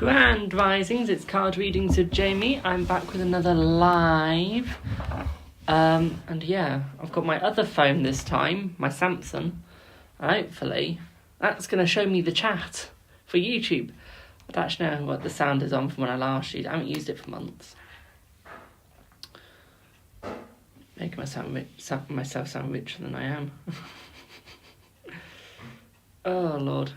Grand Risings, it's card readings with Jamie. I'm back with another live. And yeah, I've got my other phone this time, my Samsung. Hopefully, that's going to show me the chat for YouTube. I don't actually know what the sound is on from when I last used it. I haven't used it for months. Making myself sound richer than I am. Oh, Lord.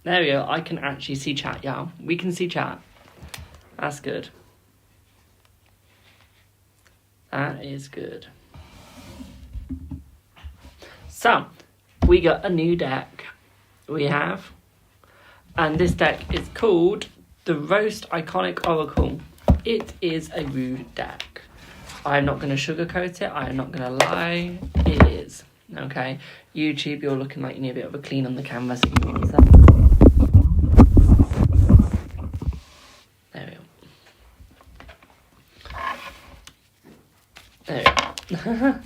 There we go. I can actually see chat, y'all. We can see chat. That's good. That is good. So, we got a new deck. We have. And this deck is called the Roast Iconic Oracle. It is a rude deck. I'm not going to sugarcoat it. I'm not going to lie. It is. Okay. YouTube, you're looking like you need a bit of a clean on the camera. So there we go. There we go.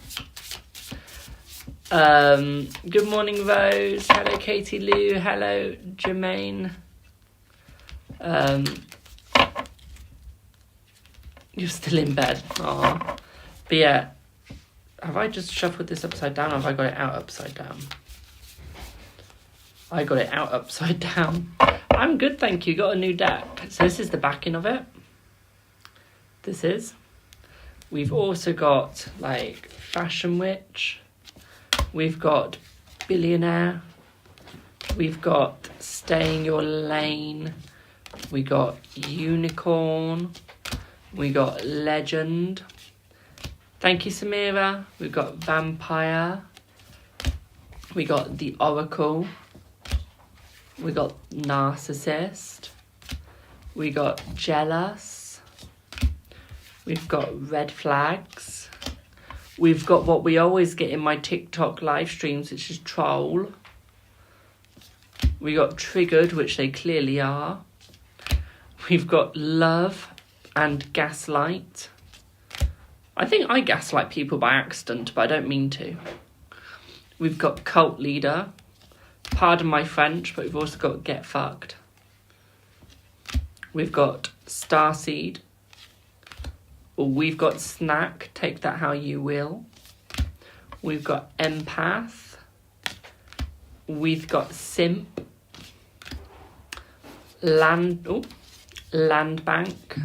Good morning, Rose. Hello, Katie Lou. Hello, Jermaine. You're still in bed. Aww. But yeah, have I just shuffled this upside down or have I got it out upside down? I got it out upside down. I'm good, thank you. Got a new deck. So this is the backing of it. This is. We've also got like Fashion Witch. We've got Billionaire. We've got Stay in Your Lane. We got Unicorn. We got Legend. Thank you, Samira. We've got Vampire. We got The Oracle. We got Narcissist. We got Jealous. We've got Red Flags. We've got what we always get in my TikTok live streams, which is Troll. We got Triggered, which they clearly are. We've got Love and Gaslight. I think I gaslight people by accident, but I don't mean to. We've got Cult Leader. Pardon my French, but we've also got Get Fucked. We've got Starseed. We've got Snack, Take That How You Will. We've got Empath. We've got Simp. Land Bank.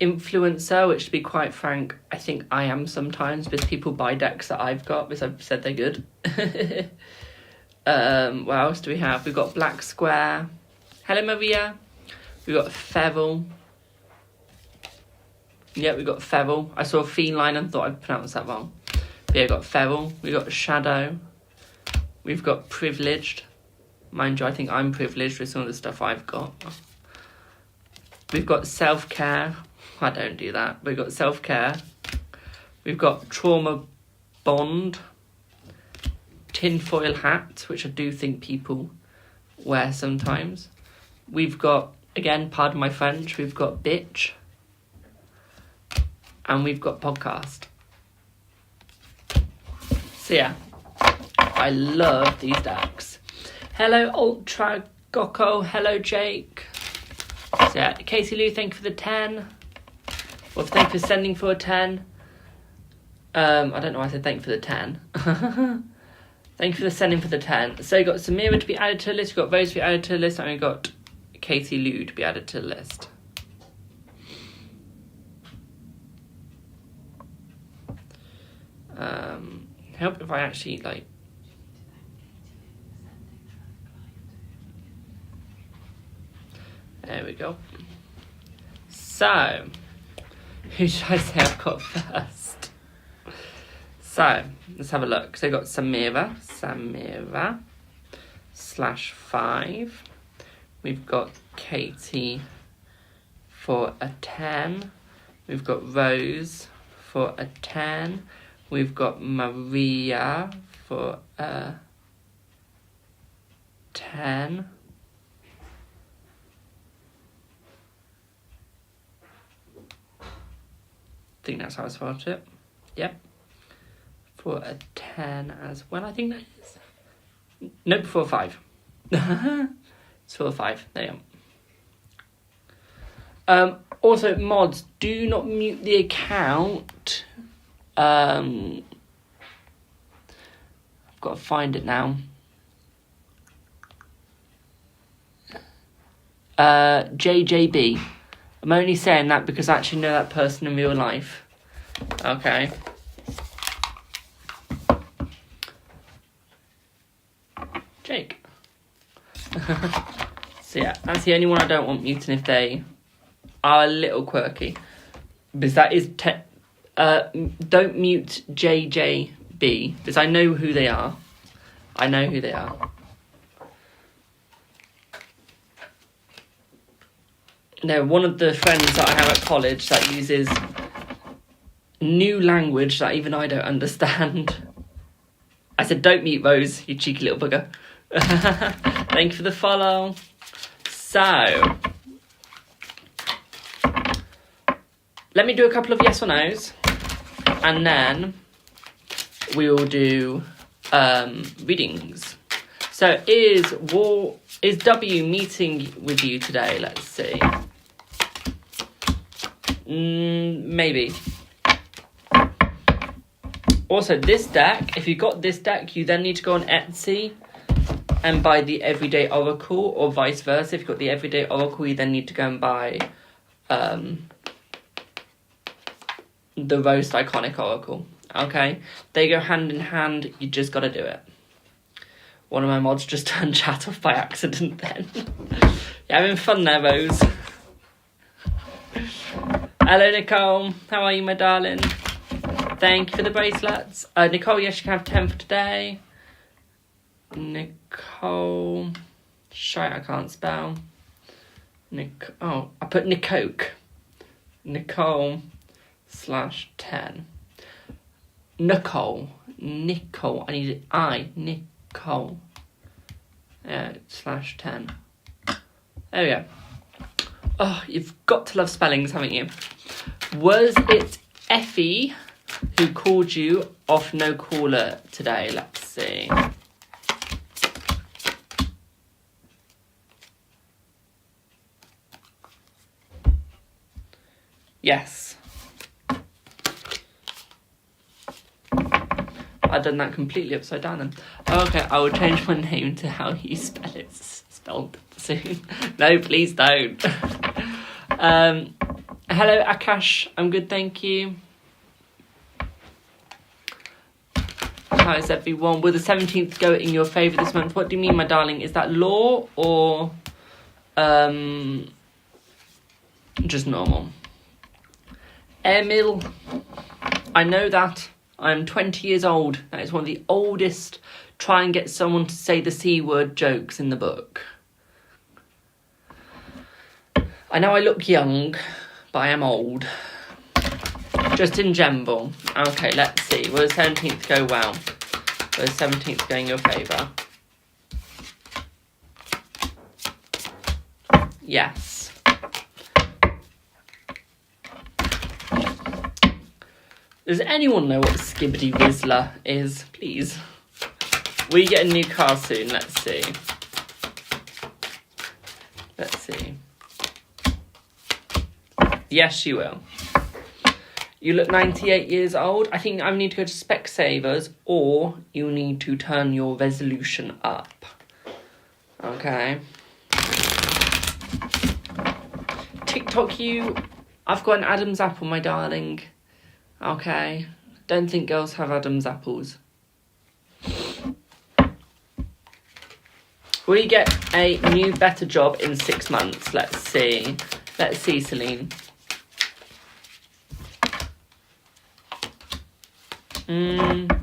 Influencer, which to be quite frank, I think I am sometimes because people buy decks that I've got because I've said they're good. What else do we have? We've got Black Square. Hello, Maria. We've got Feral. Yeah, we've got Feral. I saw Feline and thought I'd pronounced that wrong. But yeah, we've got Feral. We've got Shadow. We've got Privileged. Mind you, I think I'm privileged with some of the stuff I've got. We've got Self-Care. I don't do that. We've got Self-Care. We've got Trauma Bond. Tinfoil Hat, which I do think people wear sometimes. We've got, again, pardon my French, we've got Bitch. And we've got Podcast. So yeah, I love these decks. Hello, Ultra Gokko. Hello, Jake. So yeah, Casey Lou, thank you for the 10. Well, thank you for sending for a 10. I don't know why I said thank you for the 10. Thank you for the sending for the 10. So you got Samira to be added to the list, you got Rose to be added to the list, and we got Casey Lou to be added to the list. Help if I actually like. There we go. So, who should I say I've got first? So, let's have a look. So, I got Samira /5. We've got Katie for a 10. We've got Rose for a 10. We've got Maria for a 10. I think that's how I spelled it. Yep. For a 10 as well, I think that is. Nope, 4 or 5. It's 4 or 5. There you go. Also, mods, do not mute the account. I've got to find it now. JJB. I'm only saying that because I actually know that person in real life. Okay. Jake. So yeah, that's the only one I don't want muting if they are a little quirky. Because that is... don't mute JJB. Because I know who they are. I know who they are. No, one of the friends that I have at college that uses new language that even I don't understand. I said, don't mute Rose, you cheeky little bugger. Thank you for the follow. So, let me do a couple of yes or no's. And then we will do readings. So, is W meeting with you today? Let's see. Maybe. Also, this deck, if you got this deck, you then need to go on Etsy and buy the Everyday Oracle, or vice versa. If you've got the Everyday Oracle, you then need to go and buy the Roast Iconic Oracle. Okay? They go hand in hand, you just gotta do it. One of my mods just turned chat off by accident then. You're having fun there, Rose. Hello, Nicole. How are you, my darling? Thank you for the bracelets. Nicole, yes, you can have 10 for today. Nicole. Shite, I can't spell. Oh, I put Nicoke. Nicole /10. Nicole. I need it. Nicole. /10. There we go. Oh, you've got to love spellings, haven't you? Was it Effie who called you off no caller today? Let's see. Yes. I've done that completely upside down then. Okay, I will change my name to how you spell it. Spelled soon. No, please don't. Hello, Akash. I'm good, thank you. How's everyone? Will the 17th go in your favour this month? What do you mean, my darling? Is that law or just normal? Emil, I know that. I'm 20 years old. That is one of the oldest try and get someone to say the C word jokes in the book. I know I look young, but I am old. Just in general. Okay, let's see. Will the 17th go well? Will the 17th go in your favour? Yes. Does anyone know what Skibbity Whizzler is? Please. We get a new car soon. Let's see. Let's see. Yes, you will. You look 98 years old. I think I need to go to Specsavers, or you need to turn your resolution up. Okay. TikTok you. I've got an Adam's apple, my darling. Okay. Don't think girls have Adam's apples. Will you get a new, better job in 6 months? Let's see. Let's see, Celine.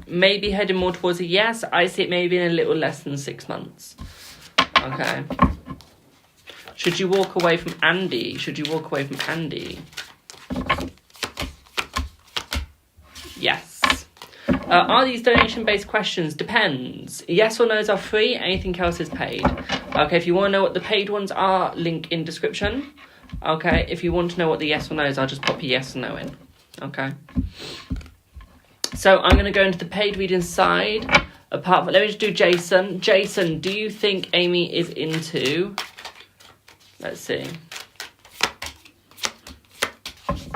Maybe heading more towards a yes. I see it maybe in a little less than 6 months. Okay. Should you walk away from Andy? Should you walk away from Andy? Yes. Are these donation-based questions? Depends. Yes or no's are free. Anything else is paid. Okay, if you want to know what the paid ones are, link in description. Okay, if you want to know what the yes or no's are, just pop a yes or no in. Okay. So I'm going to go into the paid reading side. Apart from, let me just do Jason. Jason, do you think Amy is into... Let's see.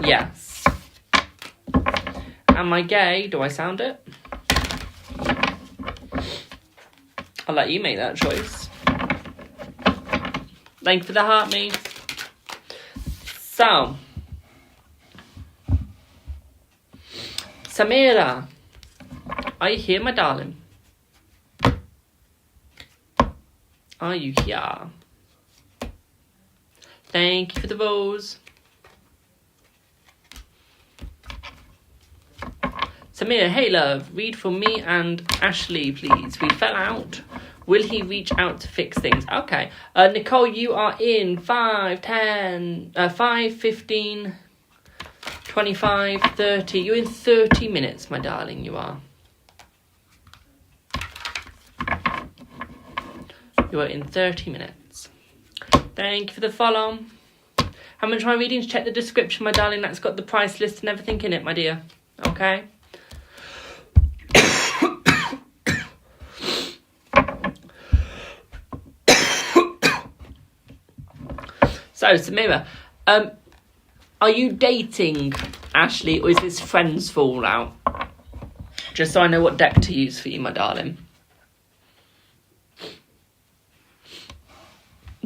Yes. Am I gay? Do I sound it? I'll let you make that choice. Thank you for the heart, me. So, Samira, are you here, my darling? Are you here? Thank you for the rose. Samira, hey love, read for me and Ashley, please. We fell out. Will he reach out to fix things? Okay. Nicole, you are in 5, 10, 5, 15, 25, 30. You're in 30 minutes, my darling, you are. You are in 30 minutes. Thank you for the follow. How much am I reading? Check the description, my darling. That's got the price list and everything in it, my dear. Okay? So, Samira, are you dating Ashley, or is this friends fallout? Just so I know what deck to use for you, my darling.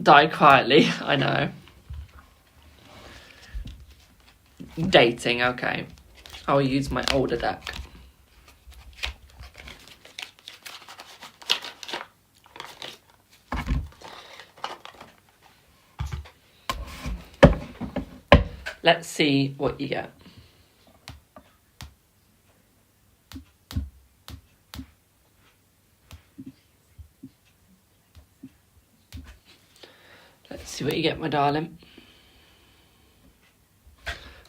Die quietly, I know. Dating, okay. I'll use my older deck. Let's see what you get. Let's see what you get, my darling.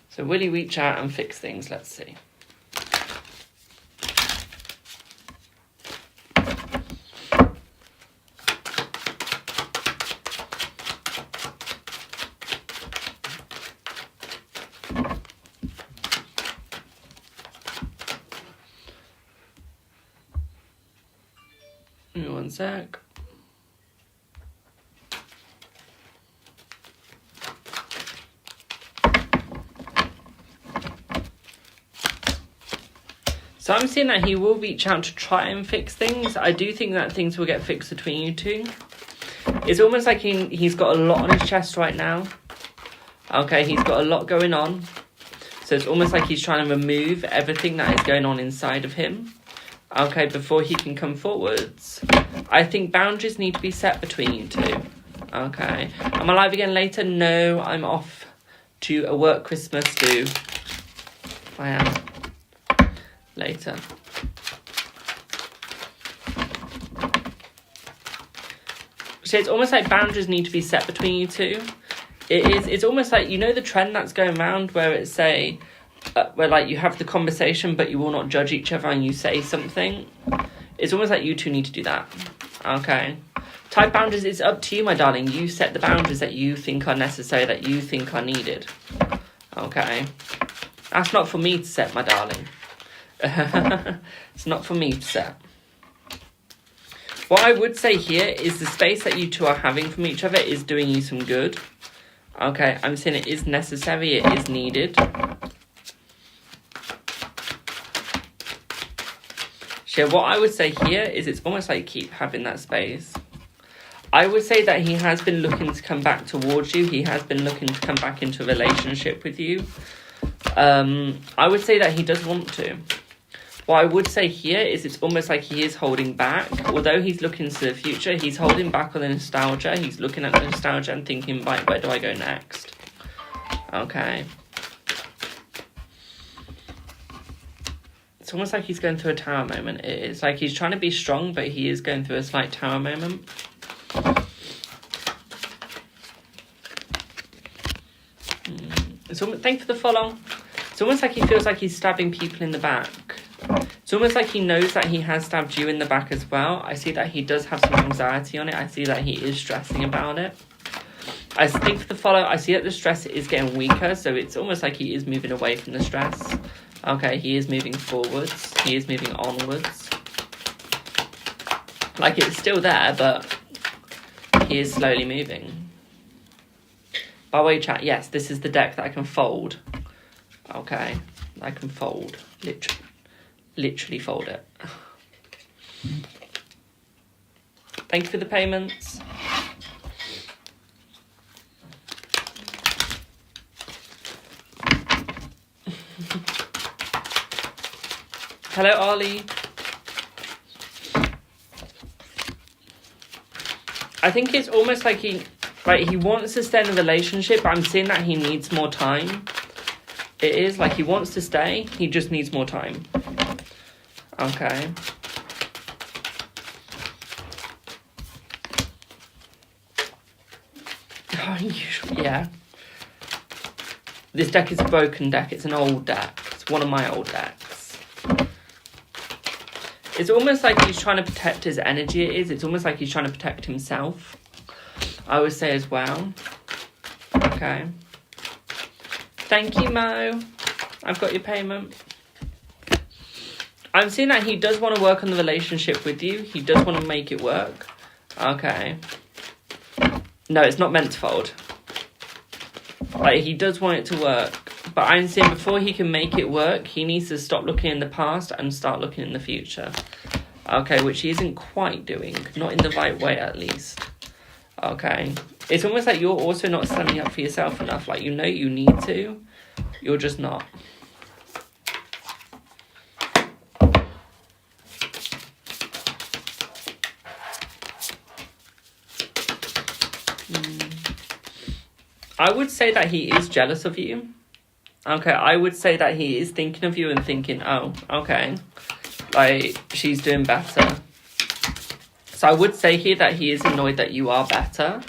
So will he reach out and fix things? Let's see. Give me one sec. So I'm seeing that he will reach out to try and fix things. I do think that things will get fixed between you two. It's almost like he's got a lot on his chest right now. Okay, he's got a lot going on. So it's almost like he's trying to remove everything that is going on inside of him. Okay, before he can come forwards. I think boundaries need to be set between you two. Okay. Am I live again later? No, I'm off to a work Christmas do. I am. Later. So it's almost like boundaries need to be set between you two. It's almost like, you know the trend that's going around where it's say... where like you have the conversation but you will not judge each other and you say something. It's almost like you two need to do that. Okay. Type boundaries, it's up to you, my darling. You set the boundaries that you think are necessary, that you think are needed. Okay. That's not for me to set, my darling. It's not for me to set. What I would say here is the space that you two are having from each other is doing you some good. Okay, I'm saying it is necessary, it is needed. So what I would say here is it's almost like keep having that space. I would say that he has been looking to come back towards you. He has been looking to come back into a relationship with you. I would say that he does want to. What I would say here is it's almost like he is holding back. Although he's looking to the future, he's holding back on the nostalgia. He's looking at the nostalgia and thinking, right, where do I go next? Okay. It's almost like he's going through a tower moment. It's like he's trying to be strong, but he is going through a slight tower moment. Thanks for the follow. It's almost like he feels like he's stabbing people in the back. It's almost like he knows that he has stabbed you in the back as well. I see that he does have some anxiety on it. I see that he is stressing about it. I think for the follow, I see that the stress is getting weaker. So it's almost like he is moving away from the stress. Okay, he is moving forwards. He is moving onwards. Like, it's still there, but he is slowly moving. By the way, chat, yes, this is the deck that I can fold. Okay, I can fold. Literally fold it. Thank you for the payments. Hello, Ollie. I think it's almost like he wants to stay in a relationship, but I'm seeing that he needs more time. It is like he wants to stay, he just needs more time. Okay. Unusual, yeah. This deck is a broken deck. It's an old deck. It's one of my old decks. It's almost like he's trying to protect his energy. It's almost like he's trying to protect himself, I would say as well. Okay. Thank you, Mo. I've got your payment. I'm seeing that he does want to work on the relationship with you. He does want to make it work. Okay. No, it's not meant to fold. Like, he does want it to work. But I'm saying before he can make it work, he needs to stop looking in the past and start looking in the future. Okay, which he isn't quite doing. Not in the right way, at least. Okay. It's almost like you're also not standing up for yourself enough. Like, you know you need to. You're just not. I would say that he is jealous of you. Okay, I would say that he is thinking of you and thinking, oh, okay, like, she's doing better. So I would say here that he is annoyed that you are better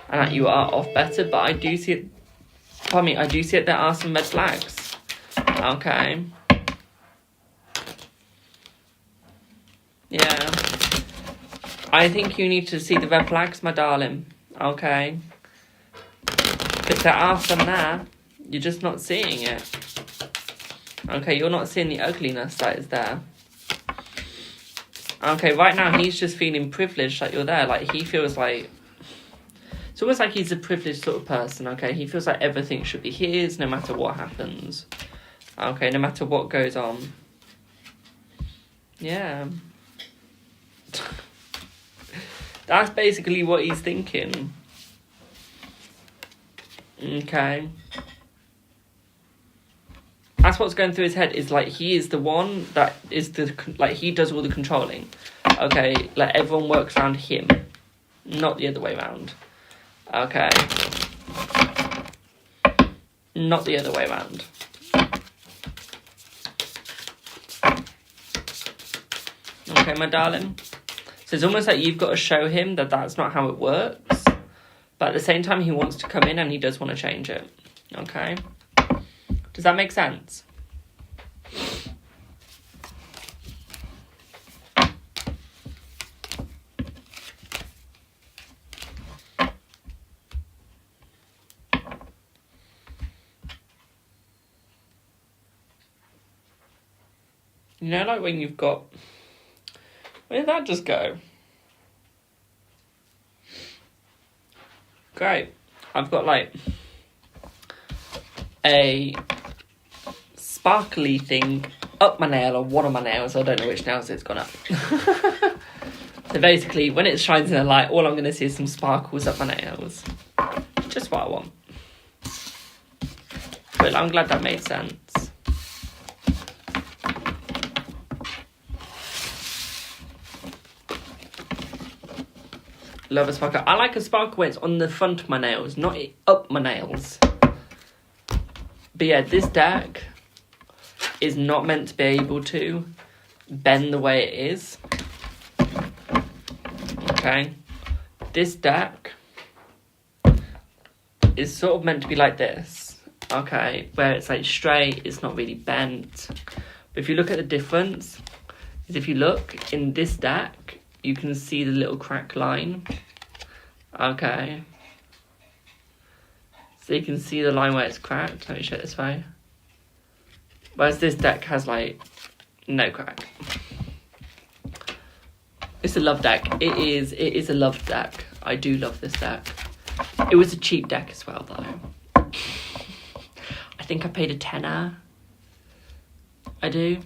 and that you are off better, but I do see it, I do see it, there are some red flags. Okay. Yeah. I think you need to see the red flags, my darling. Okay. But there are some there. You're just not seeing it. Okay, you're not seeing the ugliness that is there. Okay, right now he's just feeling privileged that you're there. Like, he feels like... It's almost like he's a privileged sort of person, okay? He feels like everything should be his no matter what happens. Okay, no matter what goes on. Yeah. That's basically what he's thinking. Okay. That's what's going through his head, is like he is the one that is the, like, he does all the controlling. Okay, like everyone works around him, not the other way around. Okay. Not the other way around. Okay, my darling. So it's almost like you've got to show him that that's not how it works. But at the same time, he wants to come in and he does want to change it. Okay? Does that make sense? You know, like when you've got... Where did that just go? Great. I've got like a sparkly thing up my nail, or one of my nails. I don't know which nails it's gone up. So basically, when it shines in the light, all I'm going to see is some sparkles up my nails. Just what I want. But I'm glad that made sense. Love a sparkle. I like a sparkle when it's on the front of my nails, not up my nails. But yeah, this deck is not meant to be able to bend the way it is. Okay? This deck is sort of meant to be like this. Okay? Where it's like straight, it's not really bent. But if you look at the difference, is if you look in this deck, you can see the little crack line. Okay. So you can see the line where it's cracked. Let me show it this way. Whereas this deck has, like, no crack. It's a love deck. It is a love deck. I do love this deck. It was a cheap deck as well, though. I think I paid a tenner. I do.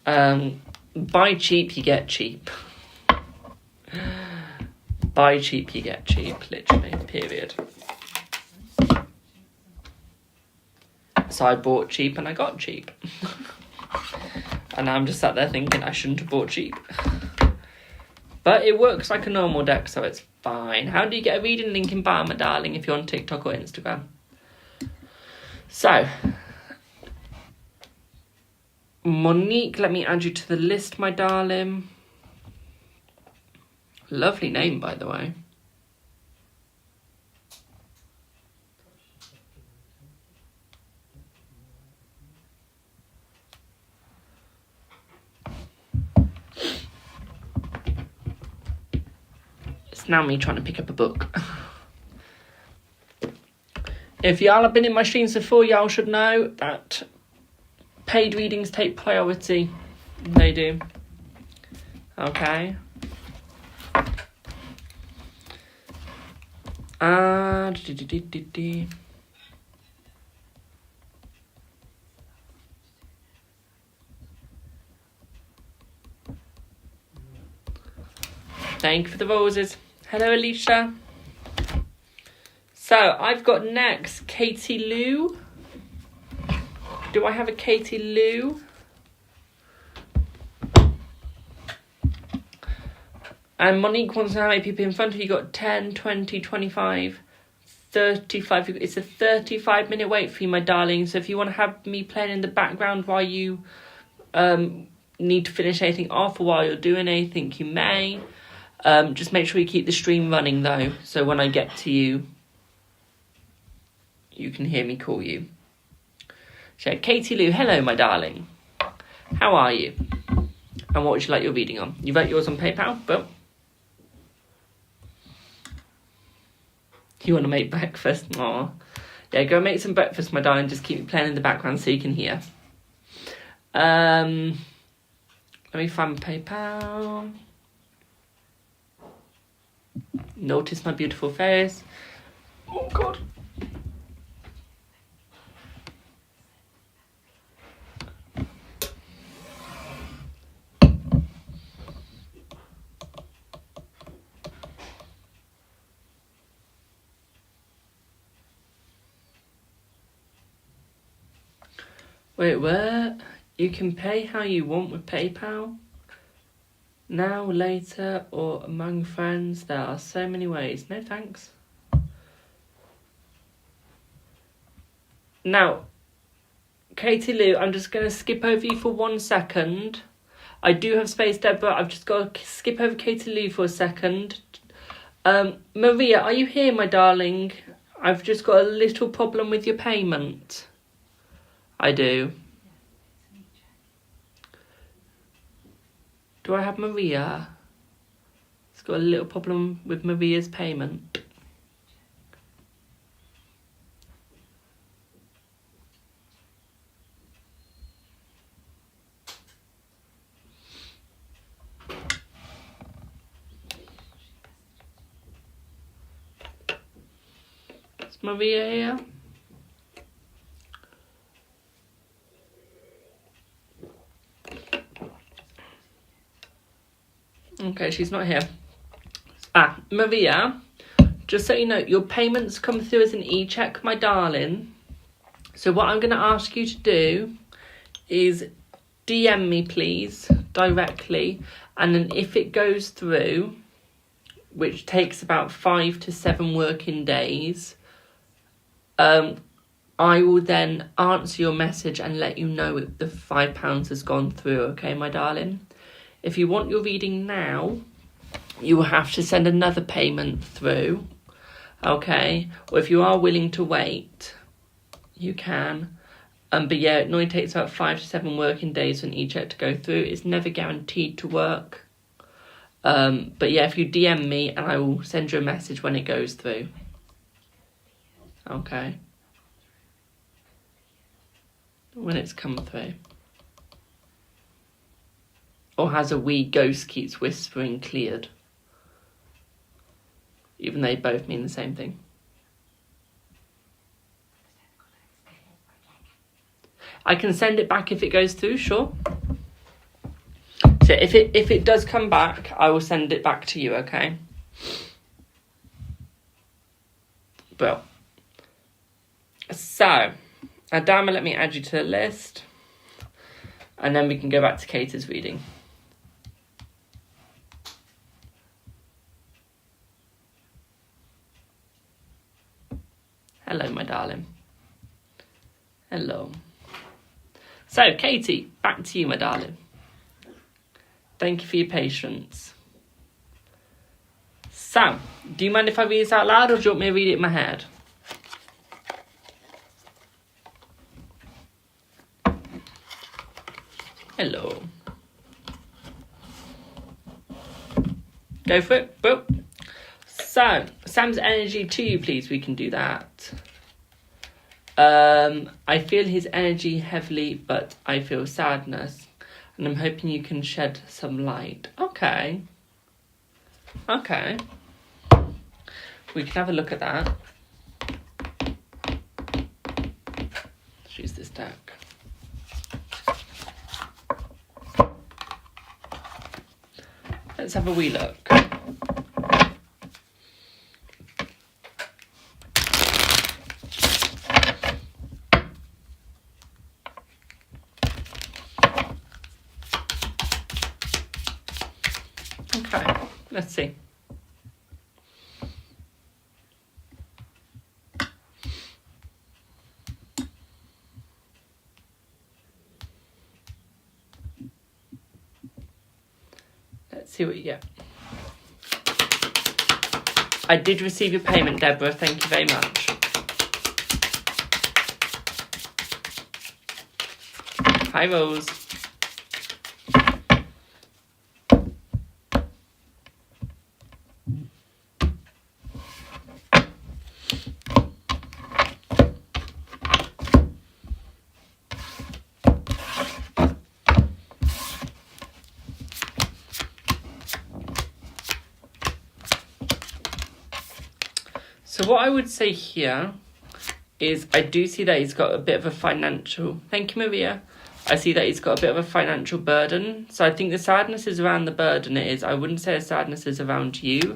Buy cheap, you get cheap. Buy cheap, you get cheap. Literally, period. So I bought cheap and I got cheap. And now I'm just sat there thinking I shouldn't have bought cheap. But it works like a normal deck, so it's fine. How do you get a reading link in bio, my darling, if you're on TikTok or Instagram? So, Monique, let me add you to the list, my darling. Lovely name, by the way. It's now me trying to pick up a book. If y'all have been in my streams before, y'all should know that paid readings take priority. They do. Okay. Thank you for the roses. Hello, Alicia. So, I've got next Katie Lou. Do I have a Katie Lou? And Monique wants to know how many people in front of you. You got 10, 20, 25, 35. It's a 35-minute wait for you, my darling. So if you want to have me playing in the background while you need to finish anything off or while you're doing anything, you may. Just make sure you keep the stream running, though. So when I get to you, you can hear me call you. So, Katie Lou, hello, my darling. How are you? And what would you like your reading on? You wrote yours on PayPal, but you want to make breakfast? Aw. Yeah, go make some breakfast, my darling. Just keep me playing in the background so you can hear. Let me find PayPal. Notice my beautiful face. Oh, God. Wait, what? You can pay how you want with PayPal? Now, later, or among friends? There are so many ways. No thanks. Now, Katie Lou, I'm just going to skip over you for 1 second. I do have space, Deborah. I've just got to skip over Katie Lou for a second. Maria, are you here, my darling? I've just got a little problem with your payment. I do. Do I have Maria? It's got a little problem with Maria's payment. Is Maria here? Okay, she's not here. Maria, just so you know, your payments come through as an e-check, my darling. So what I'm going to ask you to do is DM me, please, directly. And then if it goes through, which takes about 5 to 7 working days, I will then answer your message and let you know if the £5 has gone through, okay, my darling? If you want your reading now, you will have to send another payment through, okay? Or if you are willing to wait, you can. But yeah, it normally takes about 5 to 7 working days for an e-check to go through. It's never guaranteed to work. But yeah, if you DM me, and I will send you a message when it goes through. Okay. When it's come through. Or has a wee ghost keeps whispering cleared? Even though they both mean the same thing. I can send it back if it goes through, sure. So if it does come back, I will send it back to you, okay? Well. So, Adama, let me add you to the list. And then we can go back to Kate's reading. Hello, my darling. Hello. So, Katie, back to you, my darling. Thank you for your patience. So, do you mind if I read this out loud, or do you want me to read it in my head? Hello. Go for it. Boop. So, Sam's energy to you, please. We can do that. I feel his energy heavily, but I feel sadness. And I'm hoping you can shed some light. Okay. Okay. We can have a look at that. Let's use this deck. Let's have a wee look. Okay, let's see. Let's see what you get. I did receive your payment, Deborah. Thank you very much. Hi, Rose. So what I would say here is I do see that he's got a bit of a financial... Thank you, Maria. I see that he's got a bit of a financial burden. So I think the sadness is around the burden it is. I wouldn't say the sadness is around you.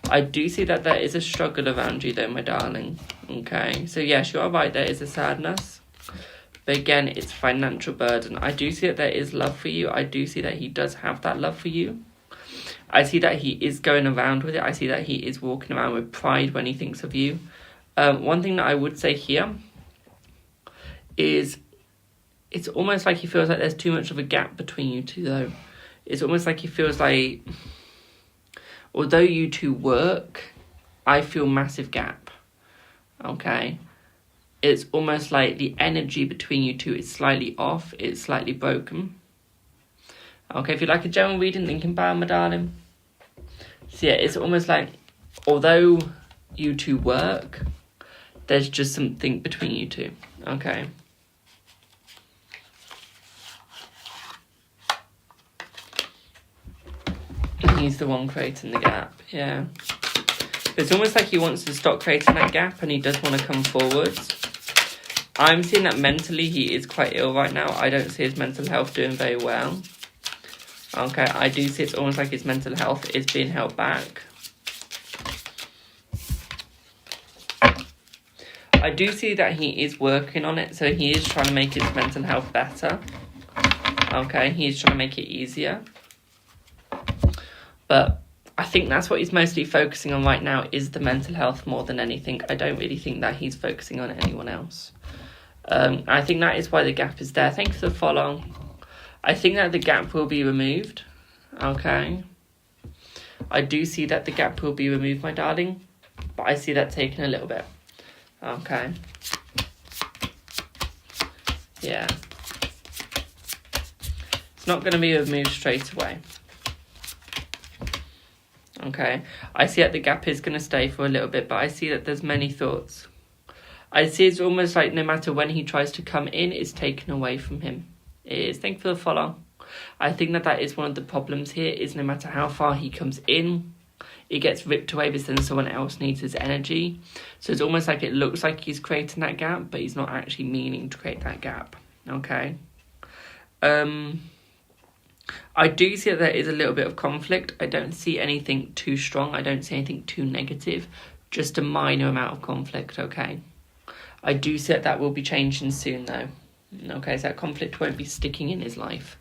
I do see that there is a struggle around you though, my darling. Okay, so yes, you are right, there is a sadness. But again, it's financial burden. I do see that there is love for you. I do see that he does have that love for you. I see that he is going around with it. I see that he is walking around with pride when he thinks of you. One thing that I would say here is it's almost like he feels like there's too much of a gap between you two, though. It's almost like he feels like, although you two work, I feel massive gap. Okay? It's almost like the energy between you two is slightly off. It's slightly broken. Okay, if you like a general reading, Lincoln Bow, my darling. So yeah, it's almost like, although you two work, there's just something between you two. Okay. He's the one creating the gap, yeah. It's almost like he wants to stop creating that gap and he does want to come forwards. I'm seeing that mentally he is quite ill right now. I don't see his mental health doing very well. Okay, I do see it's almost like his mental health is being held back. I do see that he is working on it, so he is trying to make his mental health better. Okay, he's trying to make it easier. But I think that's what he's mostly focusing on right now, is the mental health more than anything. I don't really think that he's focusing on anyone else. I think that is why the gap is there. Thank you for the follow. I think that the gap will be removed. Okay. I do see that the gap will be removed, my darling. But I see that taking a little bit. Okay. Yeah. It's not going to be removed straight away. Okay. I see that the gap is going to stay for a little bit, but I see that there's many thoughts. I see it's almost like no matter when he tries to come in, it's taken away from him. It is. Thank you for the follow. I think that is one of the problems here, is no matter how far he comes in, it gets ripped away because then someone else needs his energy. So it's almost like it looks like he's creating that gap, but he's not actually meaning to create that gap. Okay. I do see that there is a little bit of conflict. I don't see anything too strong. I don't see anything too negative. Just a minor amount of conflict, okay? I do see that will be changing soon, though. Okay, so that conflict won't be sticking in his life.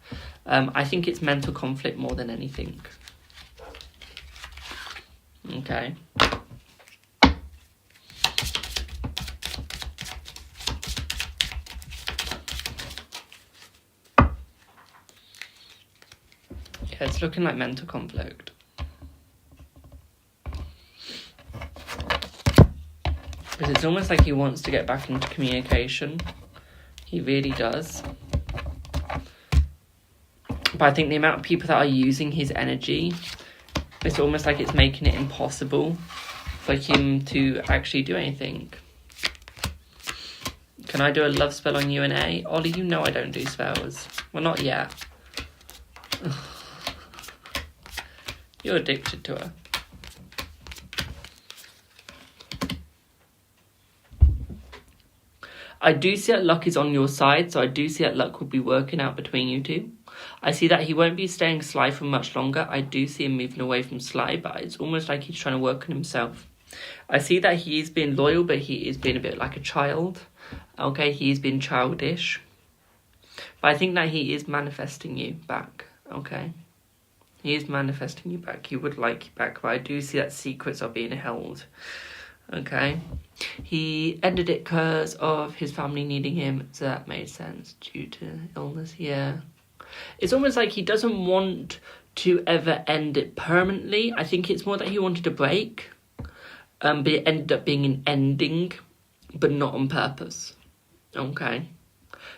I think it's mental conflict more than anything. Okay. Yeah, it's looking like mental conflict. Because it's almost like he wants to get back into communication. He really does. But I think the amount of people that are using his energy, it's almost like it's making it impossible for him to actually do anything. Can I do a love spell on you and A? Ollie, you know I don't do spells. Well, not yet. You're addicted to her. I do see that luck is on your side, so I do see that luck will be working out between you two. I see that he won't be staying Sly for much longer. I do see him moving away from Sly, but it's almost like he's trying to work on himself. I see that he is being loyal, but he is being a bit like a child. Okay, he is being childish. But I think that he is manifesting you back, okay? He is manifesting you back. He would like you back, but I do see that secrets are being held. Okay. He ended it because of his family needing him, so that made sense. Due to illness, yeah. It's almost like he doesn't want to ever end it permanently. I think it's more that he wanted a break, but it ended up being an ending, but not on purpose. Okay.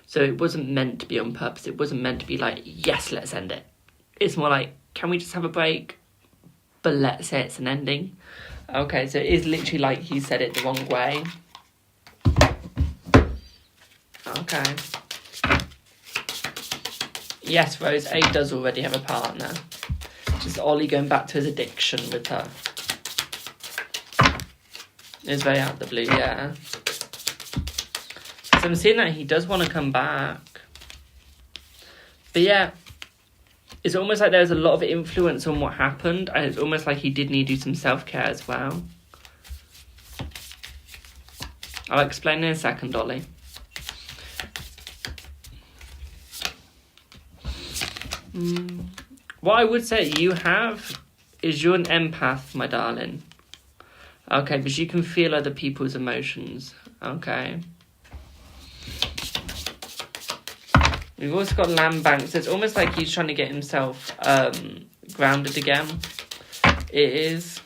So it wasn't meant to be on purpose. It wasn't meant to be like, yes, let's end it. It's more like, can we just have a break? But let's say it's an ending. Okay, so it is literally like he said it the wrong way. Okay. Yes, Rose, A does already have a partner. Just Ollie going back to his addiction with her. It's very out of the blue, yeah. So I'm seeing that he does want to come back. But yeah, it's almost like there's a lot of influence on what happened, and it's almost like he did need to do some self-care as well. I'll explain in a second, Ollie. What I would say you have is you're an empath, my darling. Okay, because you can feel other people's emotions. Okay. We've also got land banks. It's almost like he's trying to get himself grounded again. It is.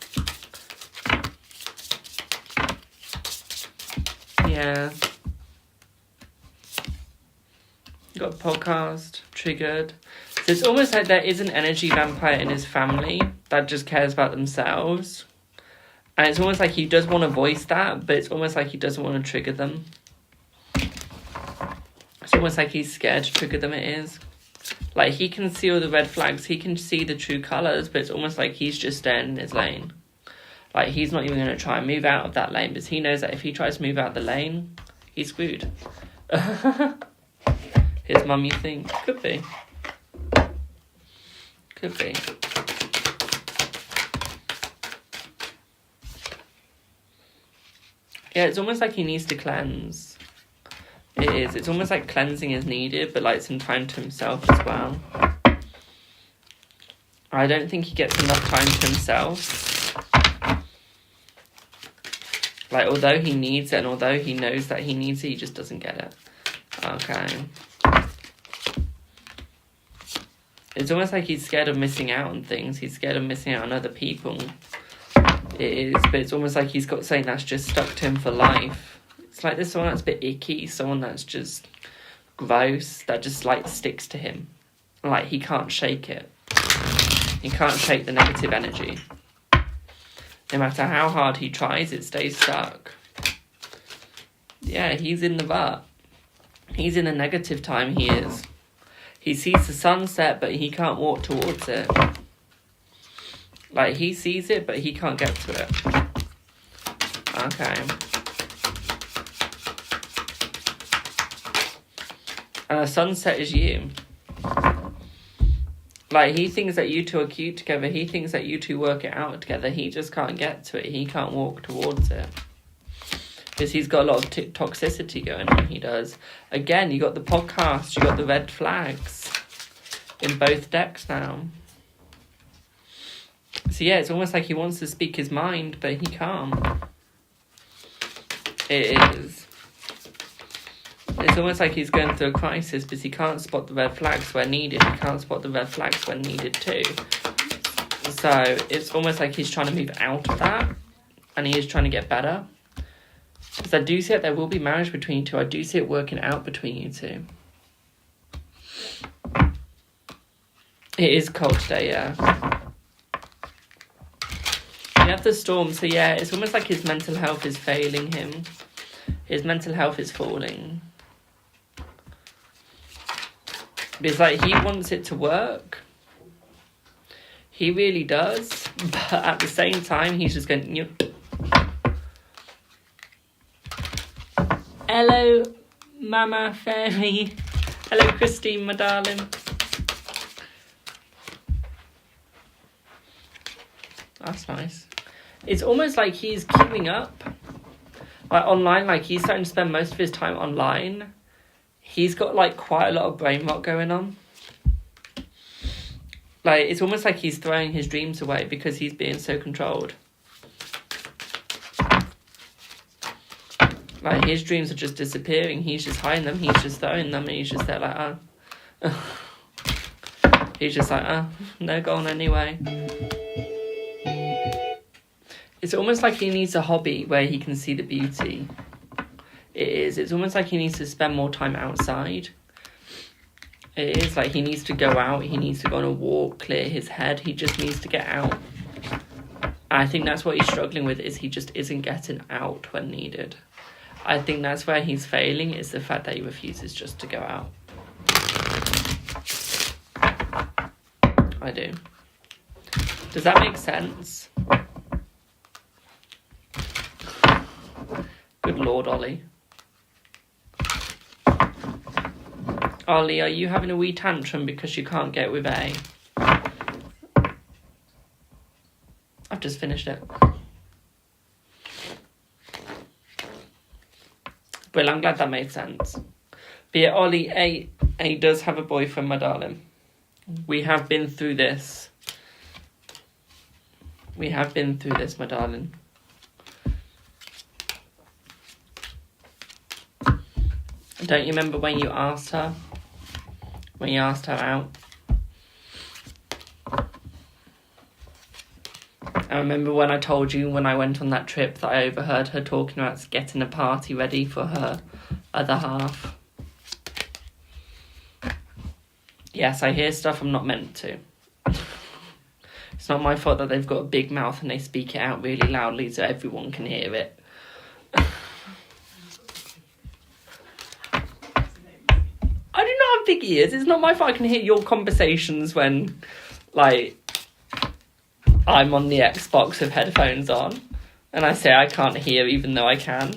Yeah. Got a podcast. Triggered. So it's almost like there is an energy vampire in his family that just cares about themselves. And it's almost like he does want to voice that, but it's almost like he doesn't want to trigger them. It's almost like he's scared to trigger them, it is. Like, he can see all the red flags, he can see the true colours, but it's almost like he's just staying in his lane. Like, he's not even going to try and move out of that lane, because he knows that if he tries to move out the lane, he's screwed. His mum, you think? Could be. Could be. Yeah, it's almost like he needs to cleanse. It is. It's almost like cleansing is needed, but like some time to himself as well. I don't think he gets enough time to himself. Like, although he needs it and although he knows that he needs it, he just doesn't get it. Okay. It's almost like he's scared of missing out on things. He's scared of missing out on other people. It is, but it's almost like he's got something that's just stuck to him for life. It's like there's someone that's a bit icky, someone that's just gross, that just like sticks to him. Like, he can't shake it. He can't shake the negative energy. No matter how hard he tries, it stays stuck. Yeah, he's in the rut. He's in a negative time, he is. He sees the sunset, but he can't walk towards it. Like, he sees it, but he can't get to it. Okay. And the sunset is you. Like, he thinks that you two are cute together. He thinks that you two work it out together. He just can't get to it. He can't walk towards it. Because he's got a lot of toxicity going on, he does. Again, you got the podcast, you got the red flags in both decks now. So yeah, it's almost like he wants to speak his mind, but he can't. It is. It's almost like he's going through a crisis because he can't spot the red flags where needed. He can't spot the red flags when needed too. So it's almost like he's trying to move out of that. And he is trying to get better. Because I do see that there will be marriage between you two. I do see it working out between you two. It is cold today, yeah. You have the storm, so yeah, it's almost like his mental health is failing him. His mental health is falling. Because, like, he wants it to work. He really does. But at the same time, he's just going... Hello, Mama Fairy. Hello, Christine, my darling. That's nice. It's almost like he's queuing up. Like, online, like, he's starting to spend most of his time online. He's got, like, quite a lot of brain rot going on. Like, it's almost like he's throwing his dreams away because he's being so controlled. Like, his dreams are just disappearing. He's just hiding them. He's just throwing them. And he's just there like, oh. He's just like, oh, they're gone anyway. It's almost like he needs a hobby where he can see the beauty. It is. It's almost like he needs to spend more time outside. It is like he needs to go out. He needs to go on a walk, clear his head. He just needs to get out. I think that's what he's struggling with, is he just isn't getting out when needed. I think that's where he's failing, is the fact that he refuses just to go out. I do. Does that make sense? Good Lord, Ollie. Ollie, are you having a wee tantrum because you can't get with A? I've just finished it. Well, I'm glad that made sense. But yeah, Ollie, A does have a boyfriend, my darling. We have been through this. We have been through this, my darling. Don't you remember when you asked her? When you asked her out? I remember when I told you when I went on that trip that I overheard her talking about getting a party ready for her other half. Yes, I hear stuff I'm not meant to. It's not my fault that they've got a big mouth and they speak it out really loudly so everyone can hear it. I do not have big ears. It's not my fault I can hear your conversations when, like, I'm on the Xbox with headphones on and I say I can't hear even though I can.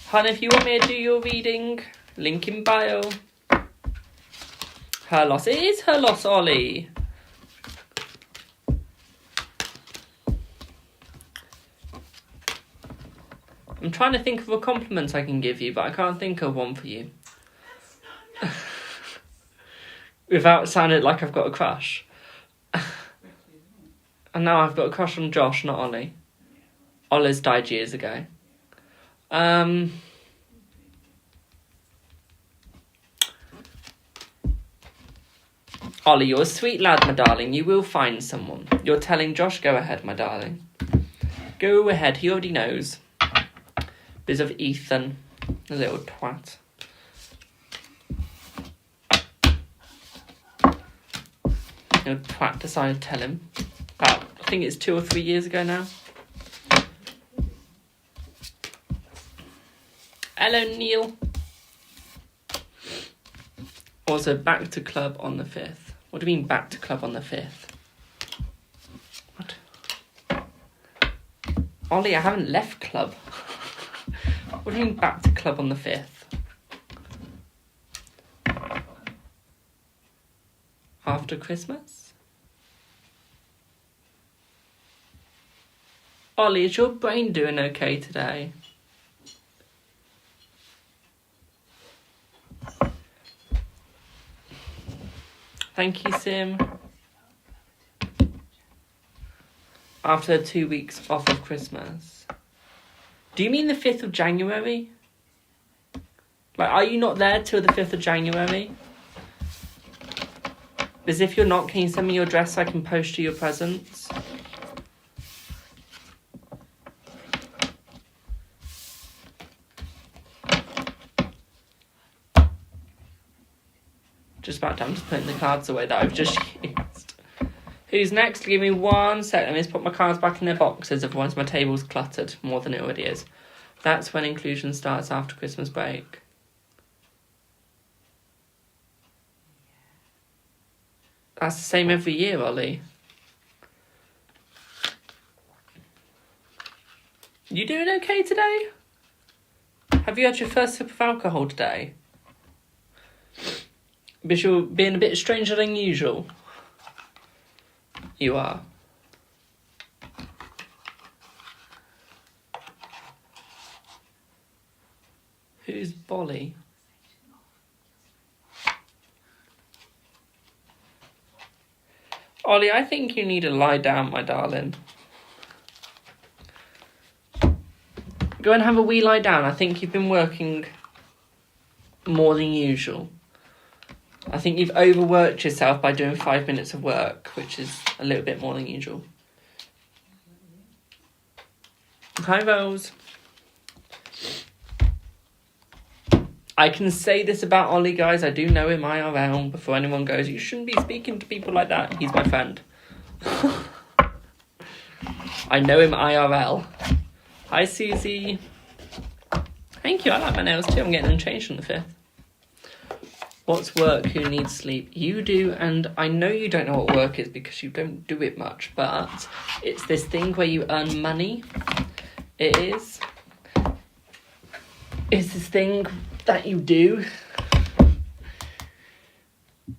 Hun, if you want me to do your reading, link in bio. Her loss. It is her loss, Ollie. I'm trying to think of a compliment I can give you, but I can't think of one for you. Without sounding like I've got a crush. And now I've got a crush on Josh, not Ollie. Ollie's died years ago. Ollie, you're a sweet lad, my darling. You will find someone. You're telling Josh, go ahead, my darling. Go ahead, he already knows. Because of Ethan, a little twat. Little twat decided to tell him. About, I think it's 2 or 3 years ago now. Hello, Neil. Also, back to club on the 5th. What do you mean back to club on the 5th? What? Ollie, I haven't left club. What do you mean back to club on the 5th? After Christmas? Ollie, is your brain doing okay today? Thank you, Sim. After 2 weeks off of Christmas. Do you mean the 5th of January? Like, are you not there till the 5th of January? Because if you're not, can you send me your address so I can post you your presents? Just about time to put the cards away that I've just used. Who's next? Give me 1 sec. Let me just put my cards back in their boxes, otherwise my table's cluttered more than it already is. That's when inclusion starts after Christmas break. That's the same every year, Ollie. You doing okay today? Have you had your first sip of alcohol today? Because you're being a bit stranger than usual. You are. Who's Bolly? Ollie, I think you need to lie down, my darling. Go and have a wee lie down. I think you've been working more than usual. I think you've overworked yourself by doing 5 minutes of work, which is a little bit more than usual. Hi, Rose. I can say this about Ollie, guys. I do know him IRL before anyone goes, you shouldn't be speaking to people like that. He's my friend. I know him IRL. Hi, Susie. Thank you. I like my nails too. I'm getting them changed on the 5th. What's work? Who needs sleep? You do, and I know you don't know what work is because you don't do it much, but it's this thing where you earn money. It is. It's this thing that you do.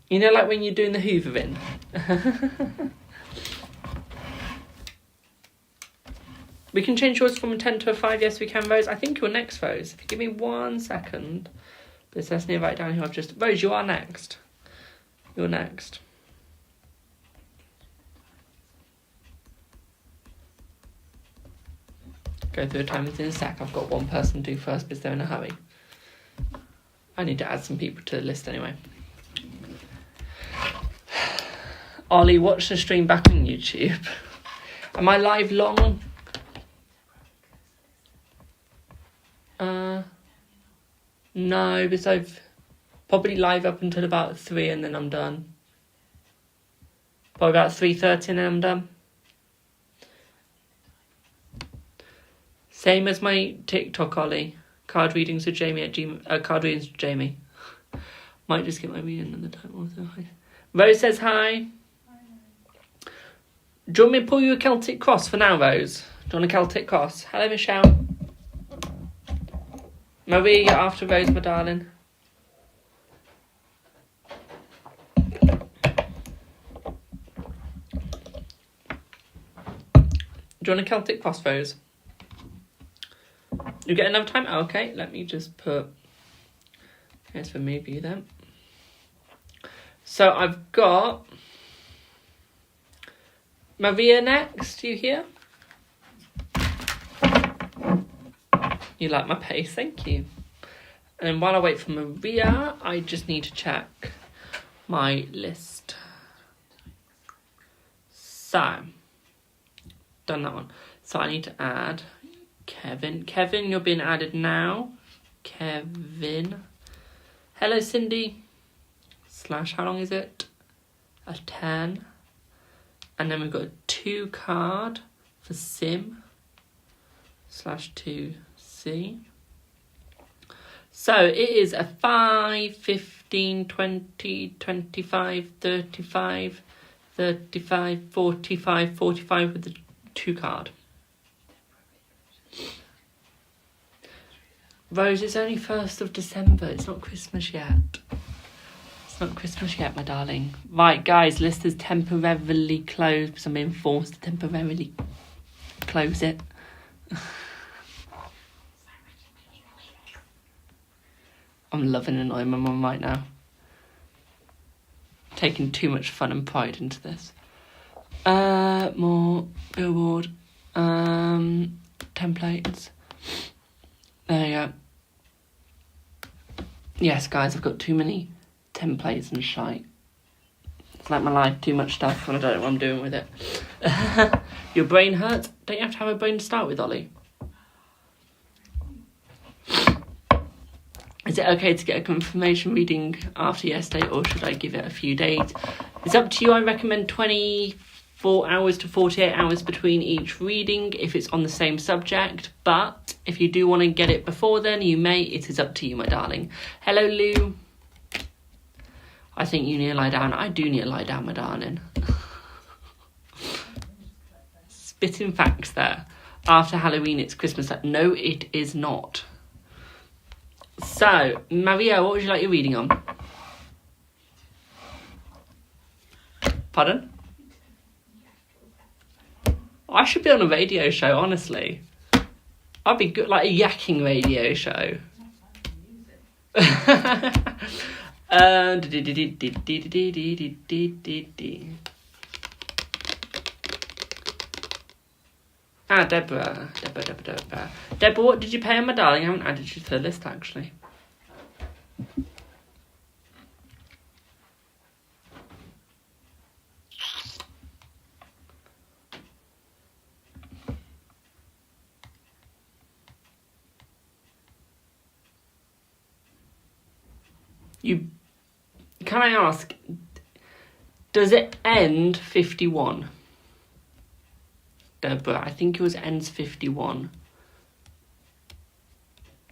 You know, like when you're doing the hoovering. We can change yours from a 10 to a 5. Yes, we can, Rose. I think you're next, Rose. If you give me 1 second. This has to write down who I've just... Rose, you are next. You're next. Go through the timings in a sec. I've got one person to do first because they're in a hurry. I need to add some people to the list anyway. Ollie, watch the stream back on YouTube. Am I live long? No, because I've probably live up until about 3 and then I'm done. Probably about 3:30 and then I'm done. Same as my TikTok, Ollie. Card readings with Jamie at card readings with Jamie. Might just get my reading at the time also. Rose says hi. Do you want me to pull you a Celtic Cross for now, Rose? Do you want a Celtic Cross? Hello, Michelle. Maria, you're after Rose, my darling. Do you want a Celtic Cross, Rose? You get another time? Okay, let me just put... Here's for maybe then. So I've got... Maria next, you here? You like my pace, thank you. And while I wait for Maria, I just need to check my list. So, done that one. So I need to add Kevin. Kevin, you're being added now. Kevin. Hello, Cindy. / how long is it? A 10. And then we've got a 2 card for Sim. / 2C. So it is a 5, 15, 20, 25, 35, 35, 45, 45 with the 2 card. Rose, it's only 1st of December. It's not Christmas yet. It's not Christmas yet, my darling. Right, guys, list is temporarily closed because I'm being forced to temporarily close it. I'm loving annoying my mum right now. Taking too much fun and pride into this. More billboard. Templates. There you go. Yes, guys, I've got too many templates and shite. It's like my life, too much stuff, and I don't know what I'm doing with it. Your brain hurts? Don't you have to have a brain to start with, Ollie? Is it okay to get a confirmation reading after yesterday, or should I give it a few days? It's up to you. I recommend 24 hours to 48 hours between each reading if it's on the same subject, but if you do want to get it before then, you may. It is up to you, my darling. Hello, Lou. I think you need to lie down. I do need to lie down, my darling. Spitting facts there. After Halloween, it's Christmas. No, it is not. So, Maria, what would you like your reading on? Pardon? I should be on a radio show, honestly. I'd be good, like a yakking radio show. Deborah. Deborah, what did you pay on, my darling? I haven't added you to the list, actually. Can I ask, does it end 51? Deborah, I think yours ends 51.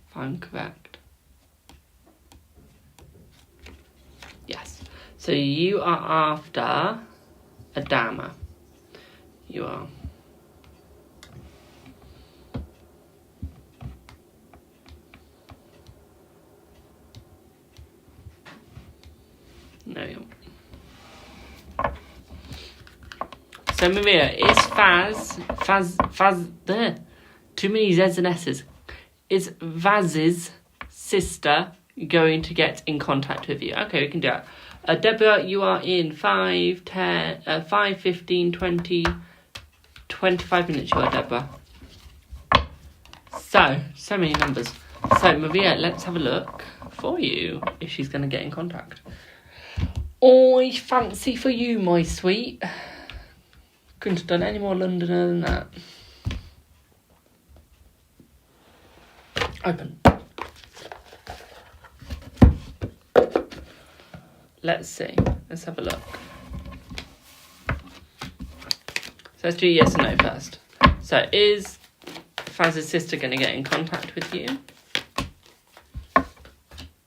If I'm correct. Yes. So you are after a Dama. You are. No, you aren't. So Maria, is Faz there? Too many Z's and S's. Is Vaz's sister going to get in contact with you? Okay, we can do that. Deborah, you are in 5, 10, 5, 15, 20, 25 minutes you are, Deborah. So many numbers. So Maria, let's have a look for you if she's going to get in contact. Oh, fancy for you, my sweet. Couldn't have done any more Londoner than that. Open. Let's see. Let's have a look. So let's do yes and no first. So is Faz's sister going to get in contact with you?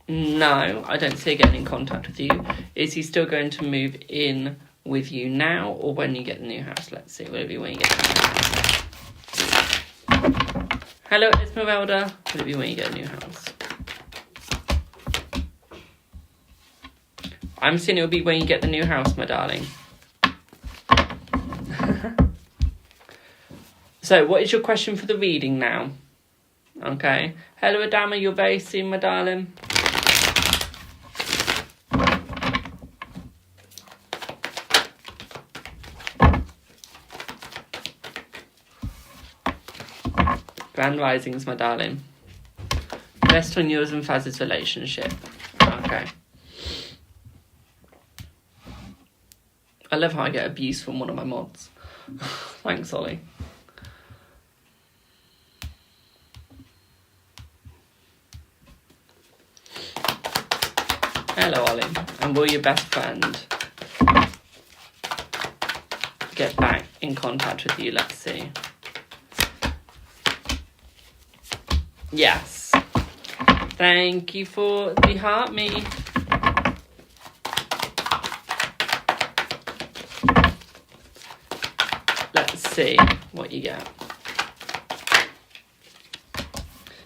No, I don't see her getting in contact with you. Is he still going to move in with you now or when you get the new house? Let's see. Will it be when you get the new house? Hello, Esmeralda. Will it be when you get a new house? I'm saying it will be when you get the new house, my darling. So, what is your question for the reading now? Okay. Hello, Adama. You're very soon, my darling. Grand risings, my darling. Best on yours and Faz's relationship. Okay. I love how I get abuse from one of my mods. Thanks, Ollie. Hello, Ollie. And will your best friend get back in contact with you? Let's see. Thank you for the heart me. Let's see what you get.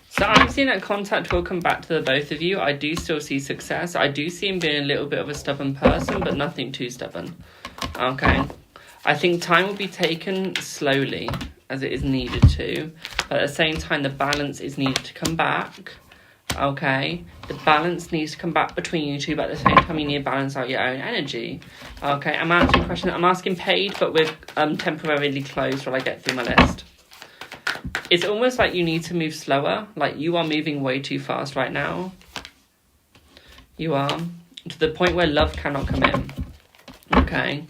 So I'm seeing that contact will come back to the both of you. I do still see success. I do see him being a little bit of a stubborn person, but nothing too stubborn. Okay. I think time will be taken slowly, as it is needed to. But at the same time, the balance is needed to come back. Okay. The balance needs to come back between you two, but at the same time, you need to balance out your own energy. Okay. I'm asking a question. I'm asking paid, but with temporarily closed while I get through my list. It's almost like you need to move slower. Like, you are moving way too fast right now. You are. To the point where love cannot come in. Okay.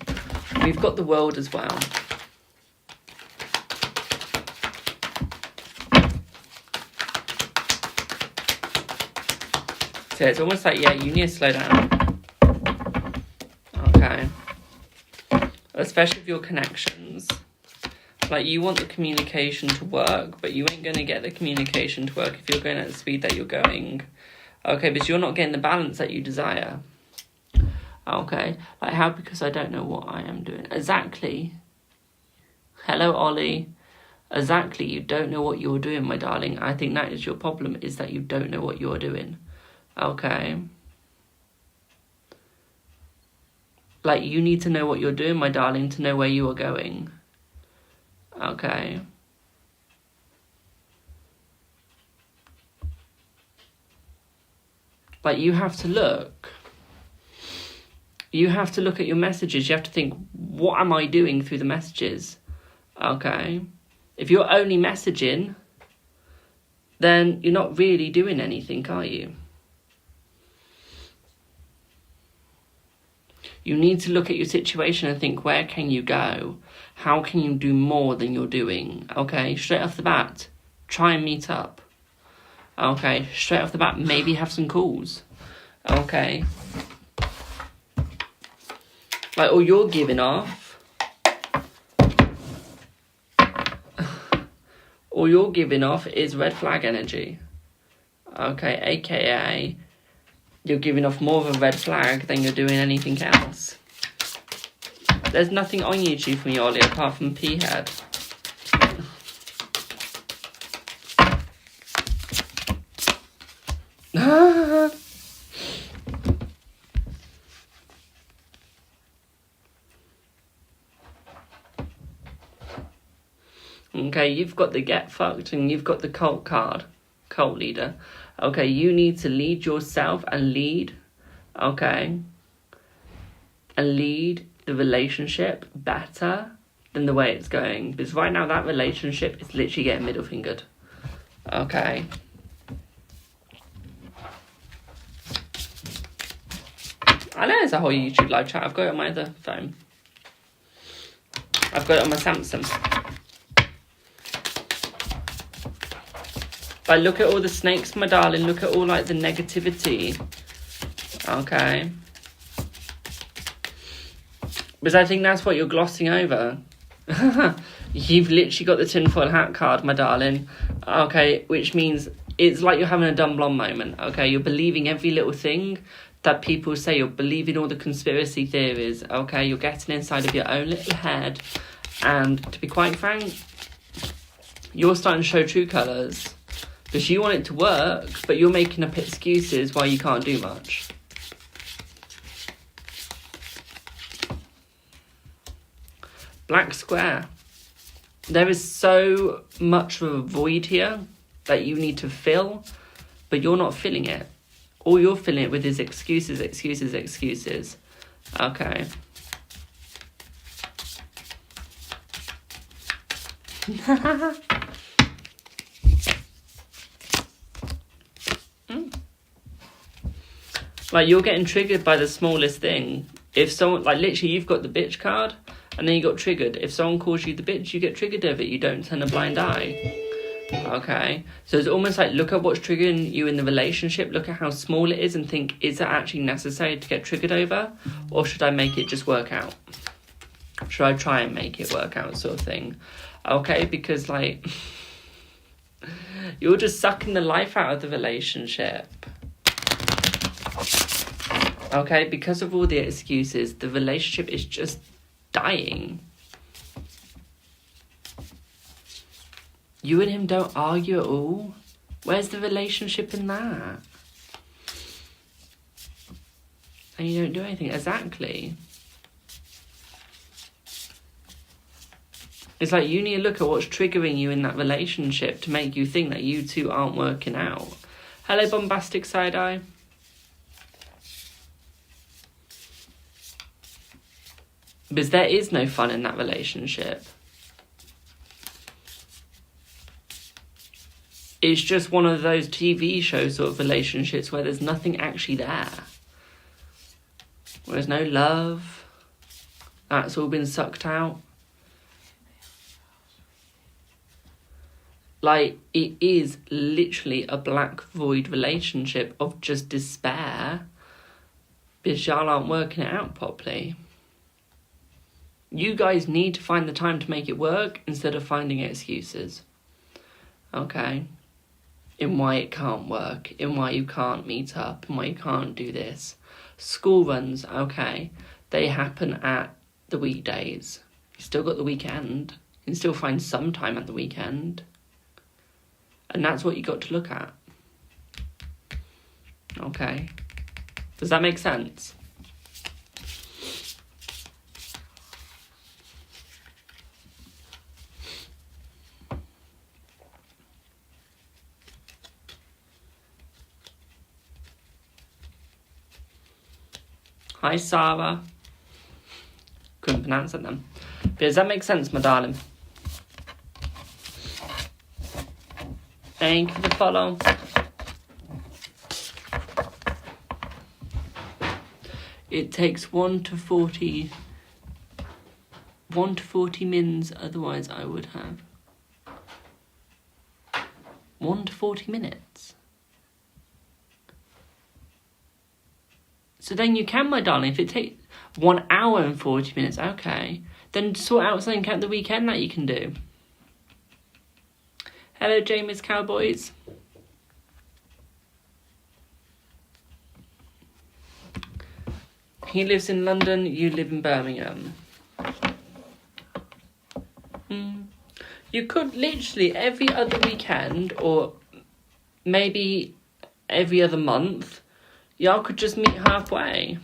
We've got the world as well. So it's almost like, yeah, you need to slow down. Okay. Especially with your connections. Like, you want the communication to work, but you ain't going to get the communication to work if you're going at the speed that you're going. Okay, because you're not getting the balance that you desire. Okay, like how? Because I don't know what I am doing. Exactly. Hello, Ollie. Exactly, you don't know what you're doing, my darling. I think that is your problem, is that you don't know what you're doing. Okay. Like, you need to know what you're doing, my darling, to know where you are going. Okay. Like, you have to look. You have to look at your messages. You have to think, what am I doing through the messages? Okay. If you're only messaging, then you're not really doing anything, are you? You need to look at your situation and think, where can you go? How can you do more than you're doing? Okay, straight off the bat, try and meet up. Okay, straight off the bat, maybe have some calls. Okay. Like, all you're giving off. All you're giving off is red flag energy. Okay, aka you're giving off more of a red flag than you're doing anything else. There's nothing on YouTube from you, Ollie, apart from pea head. Okay, you've got the get fucked and you've got the cult card. Cult leader. Okay, you need to lead yourself and lead. Okay. And lead the relationship better than the way it's going. Because right now that relationship is literally getting middle fingered. Okay. I know there's a whole YouTube live chat. I've got it on my other phone. I've got it on my Samsung. Like, look at all the snakes, my darling. Look at all, like, the negativity. Okay. Because I think that's what you're glossing over. You've literally got the tinfoil hat card, my darling. Okay, which means it's like you're having a dumb blonde moment. Okay, you're believing every little thing that people say. You're believing all the conspiracy theories. Okay, you're getting inside of your own little head. And to be quite frank, you're starting to show true colours. Because you want it to work, but you're making up excuses why you can't do much. Black square. There is so much of a void here that you need to fill, but you're not filling it. All you're filling it with is excuses, excuses, excuses. Okay. Like, you're getting triggered by the smallest thing. If someone, like, literally, you've got the bitch card, and then you got triggered. If someone calls you the bitch, you get triggered over it. You don't turn a blind eye. Okay? So it's almost like, look at what's triggering you in the relationship. Look at how small it is and think, is that actually necessary to get triggered over? Or should I make it just work out? Should I try and make it work out, sort of thing? Okay? Because, like, You're just sucking the life out of the relationship. Okay, because of all the excuses, the relationship is just dying. You and him don't argue at all. Where's the relationship in that? And you don't do anything. Exactly. It's like you need to look at what's triggering you in that relationship to make you think that you two aren't working out. Hello, bombastic side-eye. Because there is no fun in that relationship. It's just one of those TV show sort of relationships where there's nothing actually there. Where there's no love. That's all been sucked out. Like, it is literally a black void relationship of just despair. Because y'all aren't working it out properly. You guys need to find the time to make it work instead of finding excuses. Okay? In why it can't work, in why you can't meet up, in why you can't do this. School runs, okay, they happen at the weekdays. You still got the weekend. You can still find some time at the weekend. And that's what you got to look at. Okay? Does that make sense? Hi, Sarah. Couldn't pronounce it then. Does that make sense, my darling? Thank you for the follow. It takes 1 to 40 mins, otherwise I would have. 1 to 40 minutes. So then you can, my darling, if it takes 1 hour and 40 minutes, okay, then sort out something at the weekend that you can do. Hello, James Cowboys. He lives in London, you live in Birmingham. You could literally every other weekend, or maybe every other month, y'all could just meet halfway.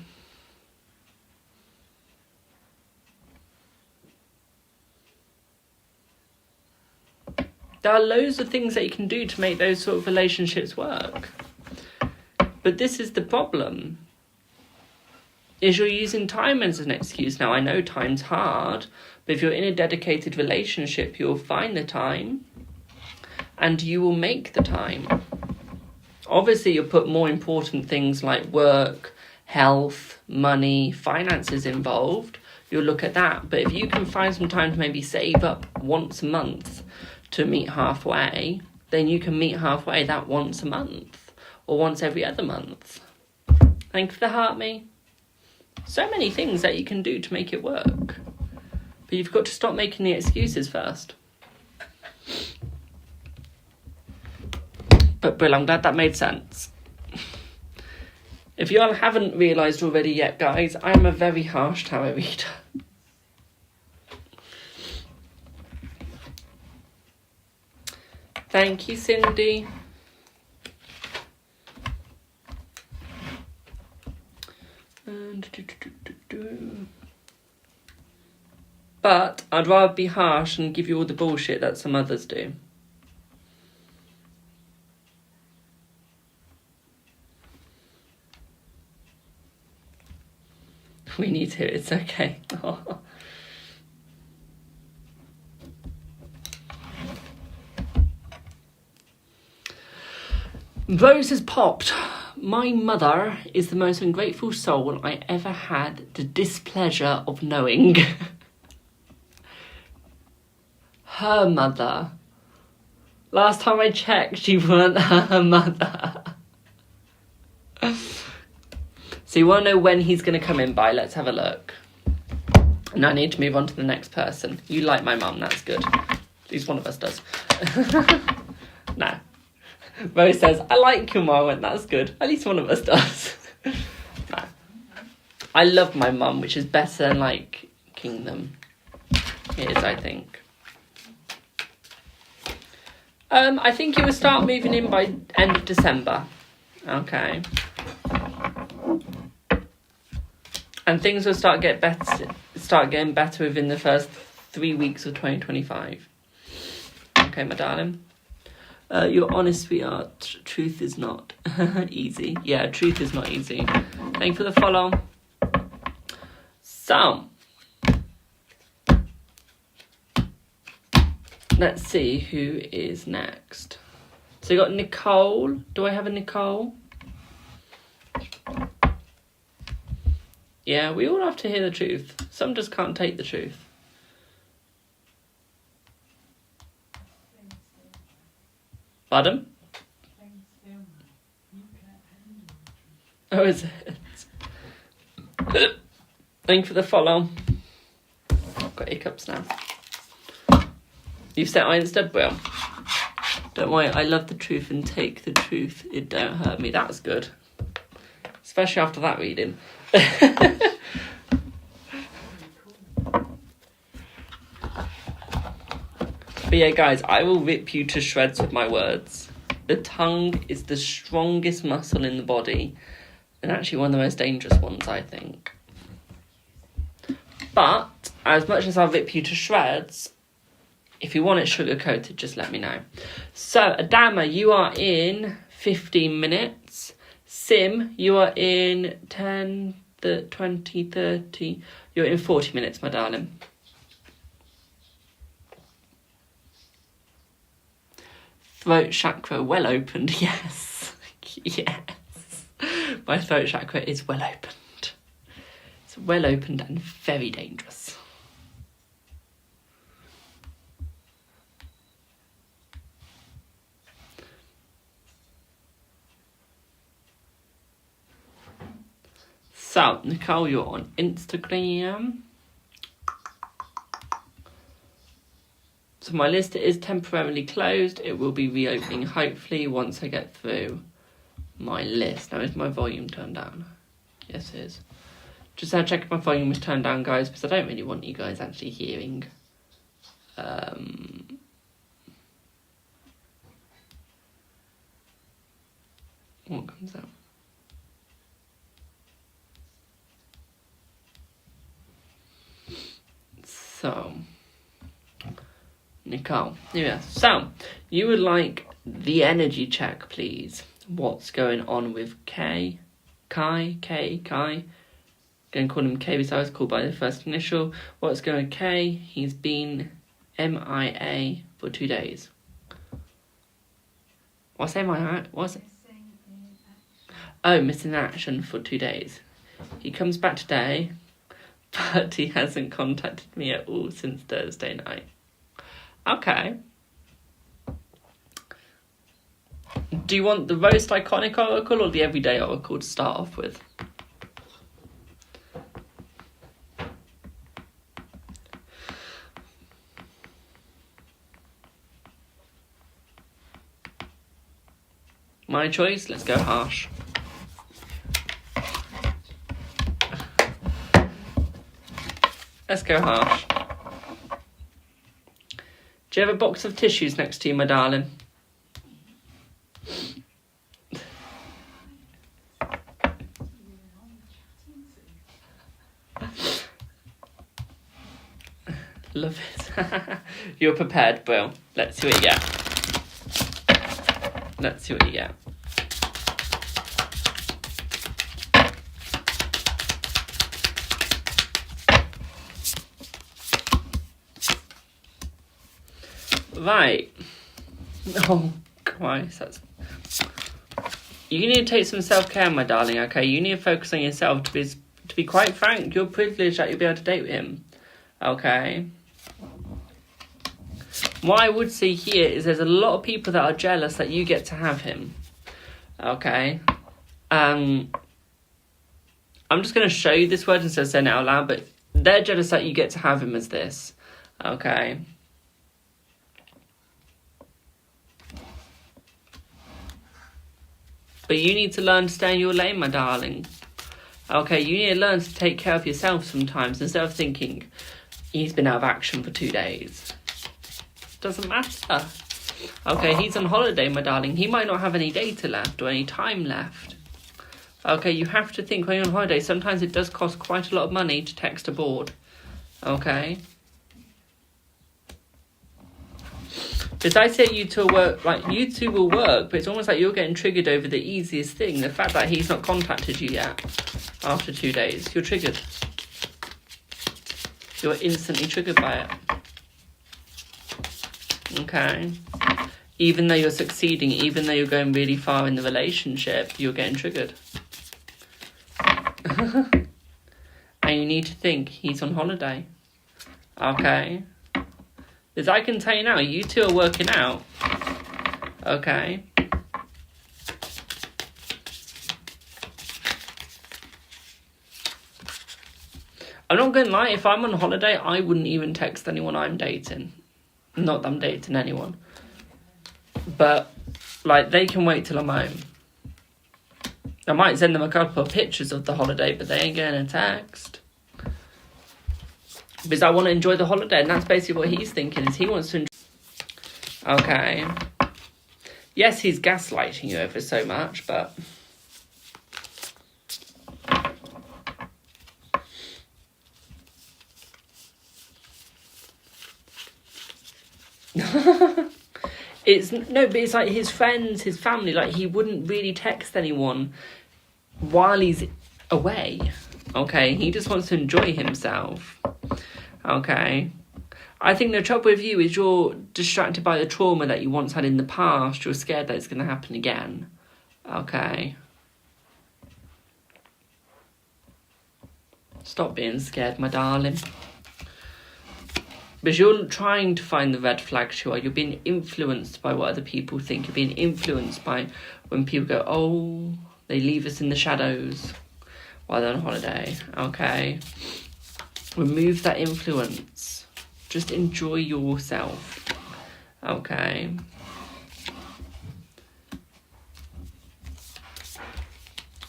There are loads of things that you can do to make those sort of relationships work. But this is the problem. Is you're using time as an excuse. Now, I know time's hard, but if you're in a dedicated relationship, you'll find the time and you will make the time. Obviously, you'll put more important things like work, health, money, finances involved. You'll look at that. But if you can find some time to maybe save up once a month to meet halfway, then you can meet halfway that once a month or once every other month. Thank you for the heart, me. So many things that you can do to make it work. But you've got to stop making the excuses first. But Brill, I'm glad that made sense. If you all haven't realised already yet, guys, I am a very harsh tarot reader. Thank you, Cindy. But I'd rather be harsh and give you all the bullshit that some others do. We need to, it's okay. Oh. Rose has popped. My mother is the most ungrateful soul I ever had the displeasure of knowing. Her mother. Last time I checked, she weren't her mother. So you want to know when he's going to come in by? Let's have a look. And I need to move on to the next person. You like my mum, that's good. At least one of us does. No. Rose says, I like your mum, and that's good. At least one of us does. No. I love my mum, which is better than, like, Kingdom. It is, I think. I think it will start moving in by end of December. Okay. And things will start getting better within the first 3 weeks of 2025. Okay, my darling. You're honest, sweetheart. Truth is not easy. Yeah, truth is not easy. Thank you for the follow. So, let's see who is next. So you got Nicole. Do I have a Nicole? Yeah, we all have to hear the truth. Some just can't take the truth. Pardon? Oh, is it? Thank you for the follow. I've got hiccups now. You've set I instead, Will. Don't worry, I love the truth and take the truth. It don't hurt me. That's good. Especially after that reading. But yeah, guys, I will rip you to shreds with my words. The tongue is the strongest muscle in the body, and actually one of the most dangerous ones, I think. But, as much as I'll rip you to shreds, if you want it sugar-coated, just let me know. So, Adama, you are in 15 minutes. Sim, you are in 10, 20, 30. You're in 40 minutes, my darling. Throat chakra well opened, yes. Yes. My throat chakra is well opened. It's well opened and very dangerous. So, Nicole, you're on Instagram. So my list is temporarily closed. It will be reopening hopefully once I get through my list. Now, is my volume turned down? Yes, it is. Just check if my volume was turned down, guys, because I don't really want you guys actually hearing what comes out. So, Nicole, yeah. So, you would like the energy check, please. What's going on with Kai? Going to call him K because I was called by the first initial. What's going on with K? He's been MIA for 2 days. What's MIA? What's it? Oh, missing action for 2 days. He comes back today, but he hasn't contacted me at all since Thursday night. Okay. Do you want the Roast Iconic Oracle or the Everyday Oracle to start off with? My choice, let's go harsh. Let's go harsh. Do you have a box of tissues next to you, my darling? Love it. You're prepared, Will. Let's see what you get. Let's see what you get. Right. Oh, Christ, that's... You need to take some self-care, my darling, okay? You need to focus on yourself. To be quite frank, you're privileged that you'll be able to date with him. Okay? What I would see here is there's a lot of people that are jealous that you get to have him. Okay? I'm just going to show you this word instead of saying it out loud, but they're jealous that you get to have him as this. Okay? But you need to learn to stay in your lane, my darling. Okay, you need to learn to take care of yourself sometimes instead of thinking, he's been out of action for 2 days. Doesn't matter. Okay, he's on holiday, my darling. He might not have any data left or any time left. Okay, you have to think when you're on holiday, sometimes it does cost quite a lot of money to text aboard. Okay? Because I say you two work, like, you two will work, but it's almost like you're getting triggered over the easiest thing. The fact that he's not contacted you yet after 2 days. You're triggered. You're instantly triggered by it. Okay? Even though you're succeeding, even though you're going really far in the relationship, you're getting triggered. And you need to think, he's on holiday. Okay? Because I can tell you now, you two are working out. Okay? I'm not going to lie, if I'm on holiday, I wouldn't even text anyone I'm dating. Not that I'm dating anyone. But, like, they can wait till I'm home. I might send them a couple of pictures of the holiday, but they ain't getting a text. Because I want to enjoy the holiday, and that's basically what he's thinking, is he wants to enjoy. Okay. Yes, he's gaslighting you ever so much, but... but it's like his friends, his family, like he wouldn't really text anyone while he's away. Okay, he just wants to enjoy himself. Okay, I think the trouble with you is you're distracted by the trauma that you once had in the past. You're scared that it's going to happen again. Okay, stop being scared, my darling. Because you're trying to find the red flags you are. You're being influenced by what other people think. You're being influenced by when people go, oh, they leave us in the shadows while they're on holiday. Okay? Remove that influence. Just enjoy yourself. Okay?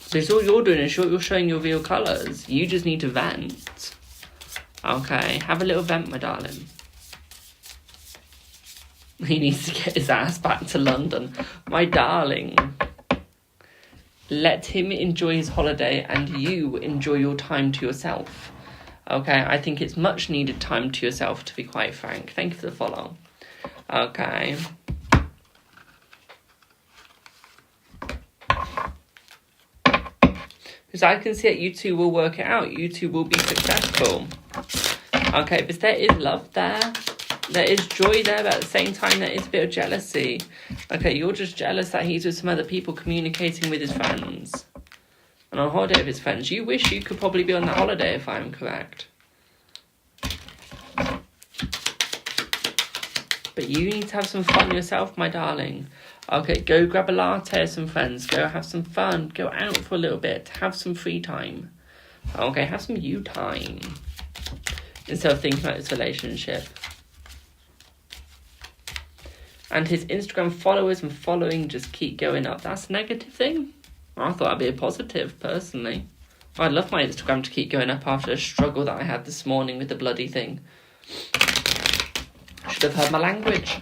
Because all you're doing is you're showing your real colours. You just need to vent. Okay, have a little vent, my darling. He needs to get his ass back to London. My darling. Let him enjoy his holiday and you enjoy your time to yourself. Okay, I think it's much needed time to yourself, to be quite frank. Thank you for the follow. Okay. Because I can see that you two will work it out. You two will be successful. Okay, but there is love there. There is joy there, but at the same time, there is a bit of jealousy. Okay, you're just jealous that he's with some other people communicating with his friends. And on holiday with his friends. You wish you could probably be on that holiday, if I'm correct. But you need to have some fun yourself, my darling. Okay, go grab a latte with some friends. Go have some fun. Go out for a little bit. Have some free time. Okay, have some you time. Instead of thinking about this relationship. And his Instagram followers and following just keep going up. That's a negative thing? I thought that'd be a positive, personally. I'd love my Instagram to keep going up after the struggle that I had this morning with the bloody thing. Should have heard my language.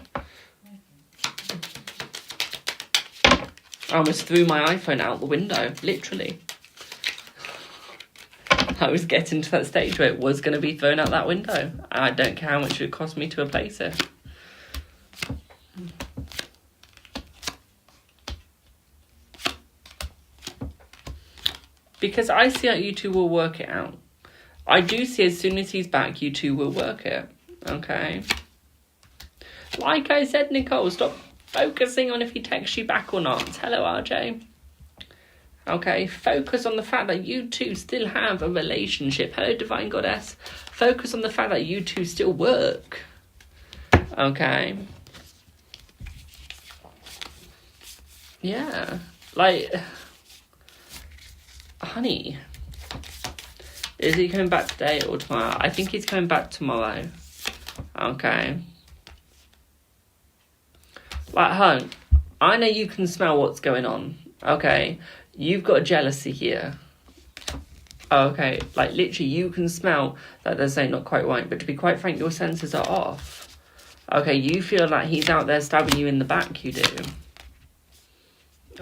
I almost threw my iPhone out the window, literally. I was getting to that stage where it was going to be thrown out that window. I don't care how much it would cost me to replace it. Because I see that you two will work it out. I do see as soon as he's back, you two will work it. Okay? Like I said, Nicole, stop focusing on if he texts you back or not. Hello, RJ. Okay, focus on the fact that you two still have a relationship. Hello, Divine Goddess. Focus on the fact that you two still work. Okay. Yeah. Like, honey, is he coming back today or tomorrow? I think he's coming back tomorrow. Okay. Like, hon, I know you can smell what's going on. Okay, you've got a jealousy here. Okay, like literally you can smell that there's something not quite right, but to be quite frank, your senses are off. Okay, you feel like he's out there stabbing you in the back, you do.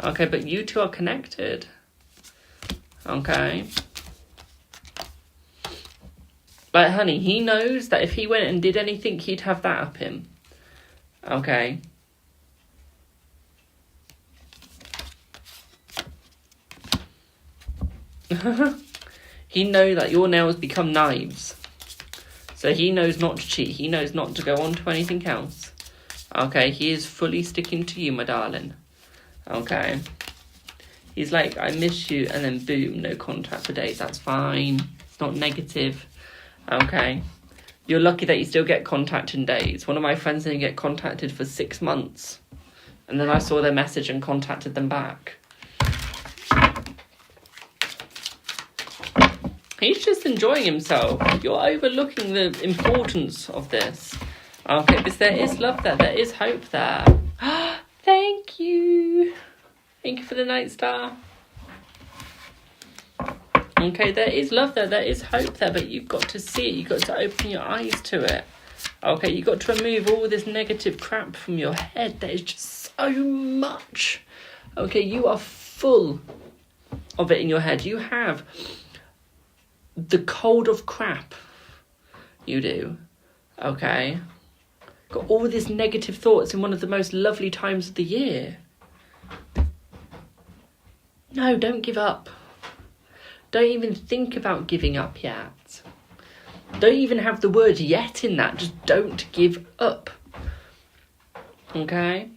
Okay, but you two are connected. Okay. Like, honey, he knows that if he went and did anything, he'd have that up him. Okay. He knows that your nails become knives. So he knows not to cheat. He knows not to go on to anything else. Okay, he is fully sticking to you, my darling. Okay. He's like, I miss you, and then boom, no contact for days. That's fine. It's not negative. Okay. You're lucky that you still get contact in days. One of my friends didn't get contacted for 6 months. And then I saw their message and contacted them back. He's just enjoying himself. You're overlooking the importance of this. Okay, because there is love there. There is hope there. Thank you. Thank you for the night star. Okay, there is love there. There is hope there. But you've got to see it. You've got to open your eyes to it. Okay, you've got to remove all this negative crap from your head. There is just so much. Okay, you are full of it in your head. You have the cold of crap. You do. Okay. Got all this negative thoughts in one of the most lovely times of the year. No, don't give up. Don't even think about giving up yet. Don't even have the word yet in that. Just don't give up. Okay?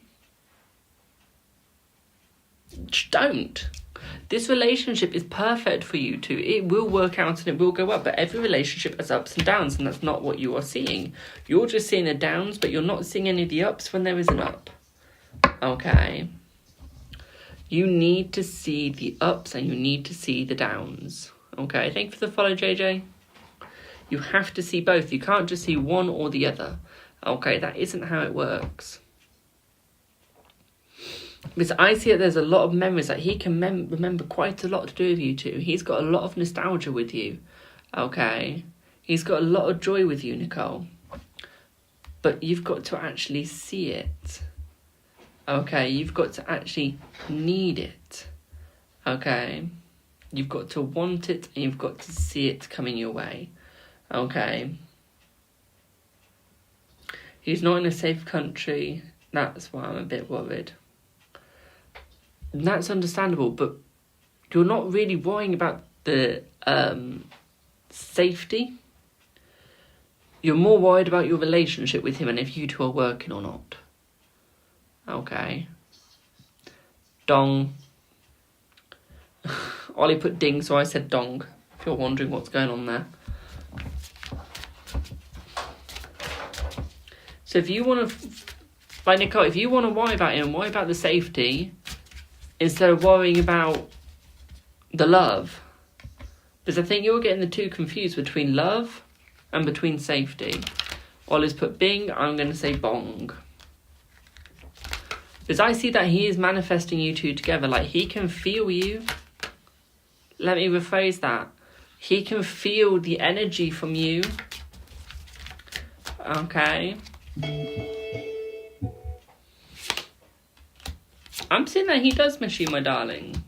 Just don't. This relationship is perfect for you two. It will work out and it will go up. But every relationship has ups and downs, and that's not what you are seeing. You're just seeing the downs, but you're not seeing any of the ups when there is an up. Okay? You need to see the ups and you need to see the downs. Okay? Thank you for the follow, JJ. You have to see both. You can't just see one or the other. Okay? That isn't how it works. Because I see that there's a lot of memories that he can remember quite a lot to do with you two. He's got a lot of nostalgia with you. Okay? He's got a lot of joy with you, Nicole. But you've got to actually see it. Okay? You've got to actually need it. Okay? You've got to want it and you've got to see it coming your way. Okay? He's not in a safe country. That's why I'm a bit worried. And that's understandable, but you're not really worrying about the safety. You're more worried about your relationship with him and if you two are working or not. Okay. Dong. Ollie put ding, so I said dong. If you're wondering what's going on there. So if you want to... Like, Nicole, if you want to worry about him, worry about the safety... instead of worrying about the love. Because I think you're getting the two confused between love and between safety. Ollie's put bing, I'm going to say bong. Because I see that he is manifesting you two together. Like, he can feel you. Let me rephrase that. He can feel the energy from you. Okay. I'm seeing that he does miss you, my darling.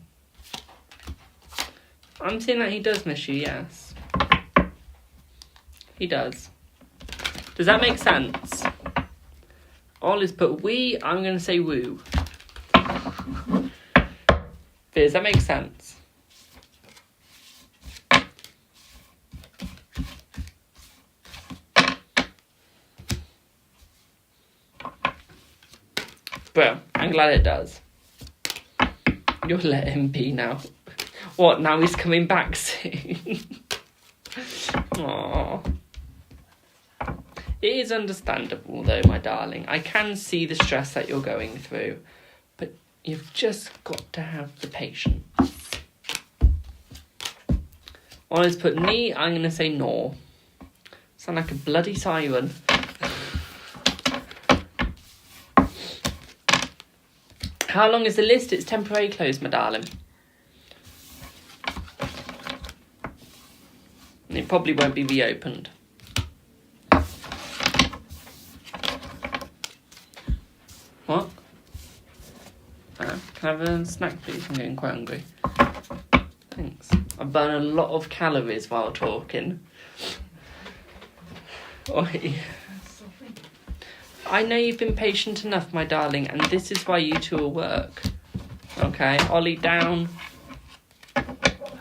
I'm seeing that he does miss you, yes. He does. Does that make sense? Ollie's put we, I'm going to say woo. Does that make sense? Well, I'm glad it does. You'll let him be now. What, now he's coming back soon? Aww. It is understandable though, my darling. I can see the stress that you're going through. But you've just got to have the patience. Ollie's put knee, I'm going to say no. Sound like a bloody siren. How long is the list? It's temporarily closed, my darling. And it probably won't be reopened. What? Can I have a snack, please? I'm getting quite hungry. Thanks. I burn a lot of calories while talking. Oi. I know you've been patient enough, my darling, and this is why you two will work. Okay, Ollie down.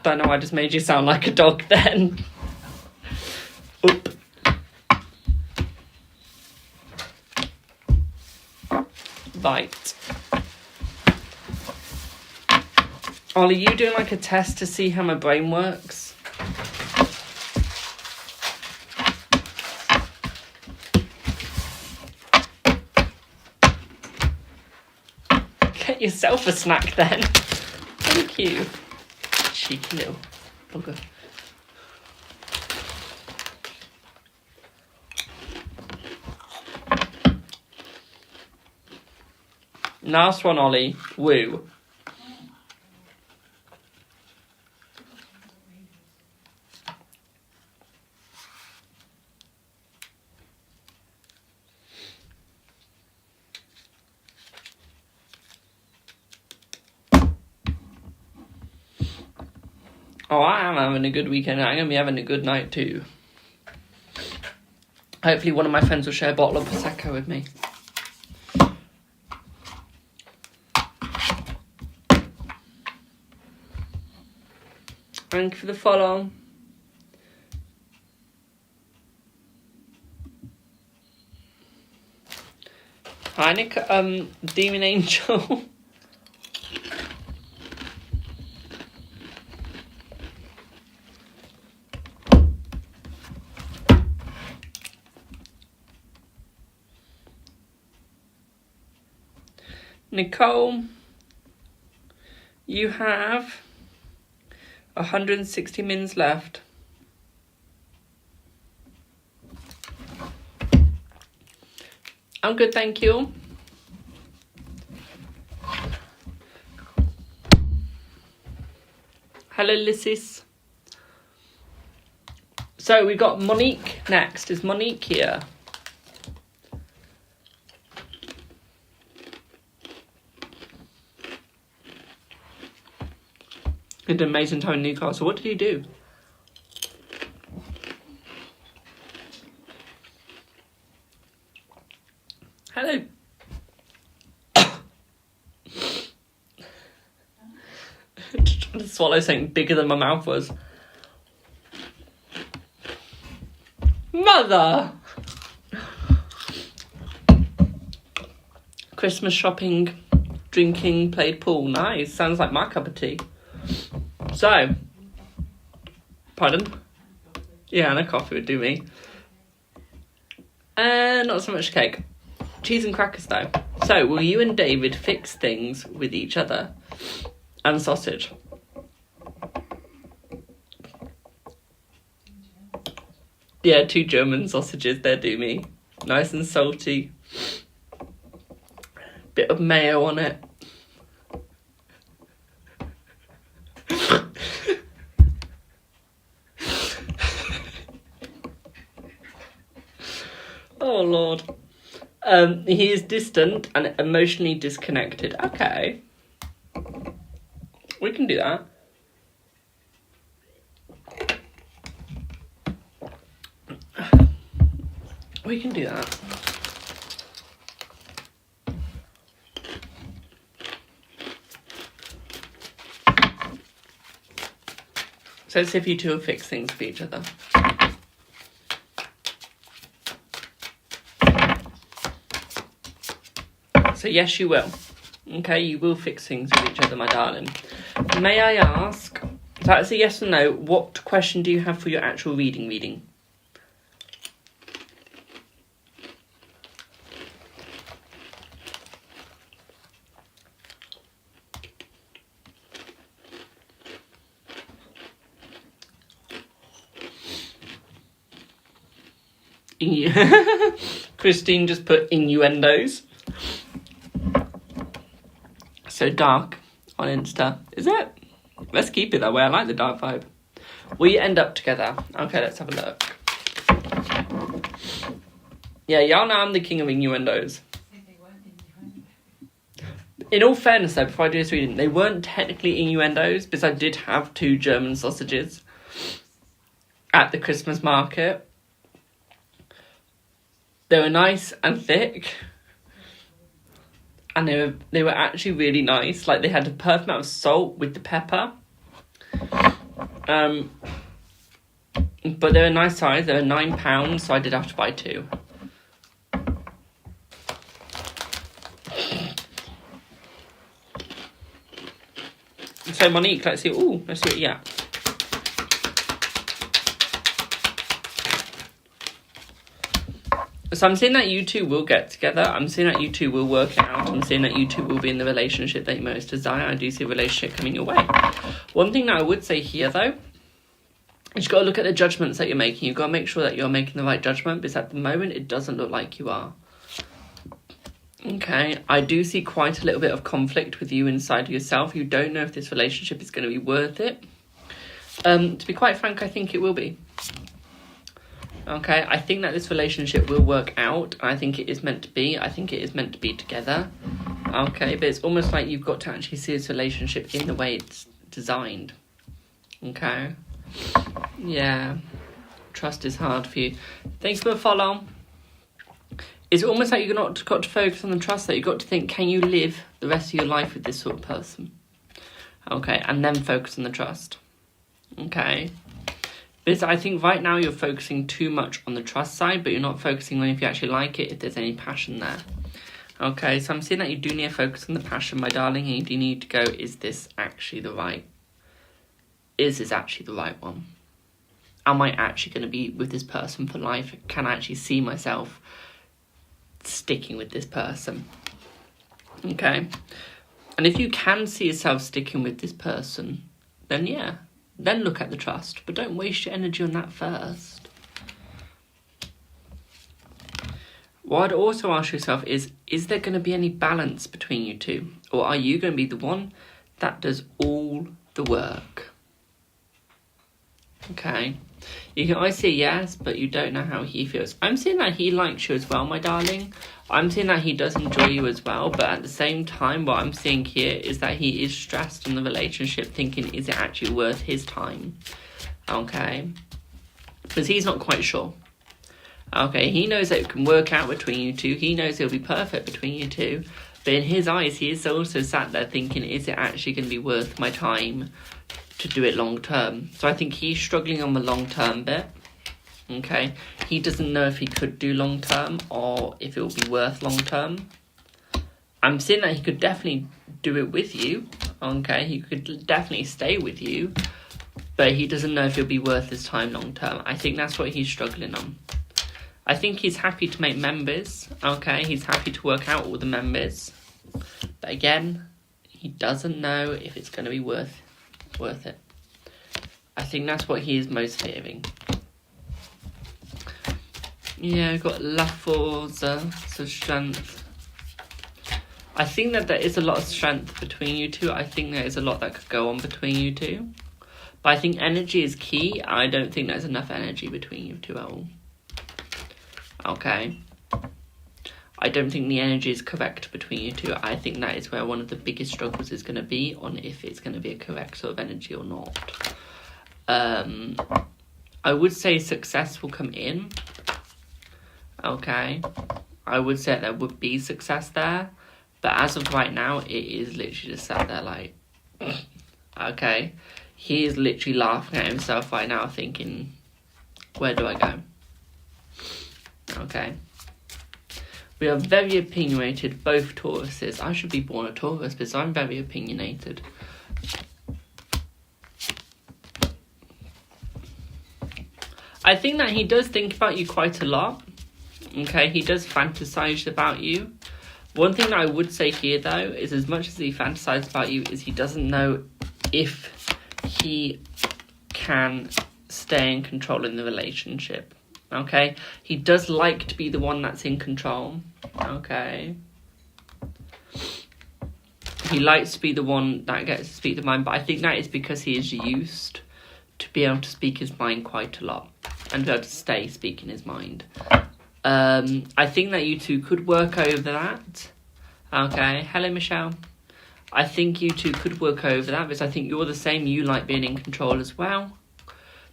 Don't know, I just made you sound like a dog then. Oop. Right. Ollie, you doing like a test to see how my brain works? Get yourself a snack then. Thank you. Cheeky little bugger. Nice one, Ollie. Woo. Oh, I am having a good weekend. I'm going to be having a good night too. Hopefully one of my friends will share a bottle of Prosecco with me. Thank you for the follow. Hi, Nick. Demon Angel. Nicole, you have 160 mins left. I'm good, thank you. Hello, Lysis. So we got Monique next. Is Monique here? He did an amazing time in Newcastle. What did he do? Hello. Just trying to swallow something bigger than my mouth was. Mother! Christmas shopping, drinking, played pool. Nice. Sounds like my cup of tea. So, pardon? Yeah, and a coffee would do me. Not so much cake. Cheese and crackers though. So, will you and David fix things with each other? And sausage. Yeah, 2 German sausages, they do me. Nice and salty. Bit of mayo on it. Oh, Lord. He is distant and emotionally disconnected. Okay. We can do that. We can do that. So let's see if you two will fix things for each other. So yes, you will. Okay, you will fix things with each other, my darling. May I ask, so that's a yes or no, what question do you have for your actual reading? Christine just put innuendos. So dark on Insta. Is it? Let's keep it that way. I like the dark vibe. We end up together. Okay, let's have a look. Yeah, y'all know I'm the king of innuendos. In all fairness, though, before I do this reading, they weren't technically innuendos because I did have 2 German sausages at the Christmas market. They were nice and thick, and they were actually really nice. Like, they had the perfect amount of salt with the pepper. But they were a nice size. They were £9, so I did have to buy 2. So Monique, let's see. Ooh, let's see what you get. So I'm seeing that you two will get together. I'm seeing that you two will work it out. I'm seeing that you two will be in the relationship that you most desire. I do see a relationship coming your way. One thing that I would say here, though, is you've got to look at the judgments that you're making. You've got to make sure that you're making the right judgment, because at the moment it doesn't look like you are. Okay, I do see quite a little bit of conflict with you inside of yourself. You don't know if this relationship is going to be worth it. To be quite frank, I think it will be. Okay, I think that this relationship will work out. I think it is meant to be. I think it is meant to be together. Okay, but it's almost like you've got to actually see this relationship in the way it's designed. Okay? Yeah. Trust is hard for you. Thanks for the follow. It's almost like you've not got to focus on the trust, that you've got to think, can you live the rest of your life with this sort of person? Okay, and then focus on the trust. Okay? Because I think right now you're focusing too much on the trust side, but you're not focusing on if you actually like it, if there's any passion there. Okay, so I'm seeing that you do need to focus on the passion, my darling, and you do need to go, is this actually the right one? Am I actually going to be with this person for life? Can I actually see myself sticking with this person? Okay? And if you can see yourself sticking with this person, then yeah. Then look at the trust, but don't waste your energy on that first. What I'd also ask yourself is there going to be any balance between you two? Or are you going to be the one that does all the work? Okay. You can always say yes, but you don't know how he feels. I'm seeing that he likes you as well, my darling. I'm seeing that he does enjoy you as well, but at the same time, what I'm seeing here is that he is stressed in the relationship, thinking, is it actually worth his time? Okay. Because he's not quite sure. Okay, he knows that it can work out between you two. He knows it'll be perfect between you two. But in his eyes, he is also sat there thinking, is it actually going to be worth my time to do it long term? So I think he's struggling on the long term bit. Okay, he doesn't know if he could do long term or if it will be worth long term. I'm seeing that he could definitely do it with you. Okay, he could definitely stay with you, but he doesn't know if it'll be worth his time long term. I think that's what he's struggling on. I think he's happy to make members. Okay, he's happy to work out all the members, but again, he doesn't know if it's going to be worth it. I think that's what he is most fearing. Yeah, we've got La Forza, so strength. I think that there is a lot of strength between you two. I think there is a lot that could go on between you two. But I think energy is key. I don't think there's enough energy between you two at all. Okay. I don't think the energy is correct between you two. I think that is where one of the biggest struggles is going to be, on if it's going to be a correct sort of energy or not. I would say success will come in. Okay. I would say there would be success there. But as of right now, it is literally just sat there like... Okay. He is literally laughing at himself right now, thinking, where do I go? Okay. We are very opinionated, both Tauruses. I should be born a Taurus because I'm very opinionated. I think that he does think about you quite a lot. Okay, he does fantasize about you. One thing that I would say here, though, is as much as he fantasizes about you, is he doesn't know if he can stay in control in the relationship. Okay? He does like to be the one that's in control. Okay? He likes to be the one that gets to speak the mind, but I think that is because he is used to be able to speak his mind quite a lot and be able to stay speaking his mind. I think that you two could work over that. Okay, hello Michelle. I think you two could work over that because I think you're the same. You like being in control as well.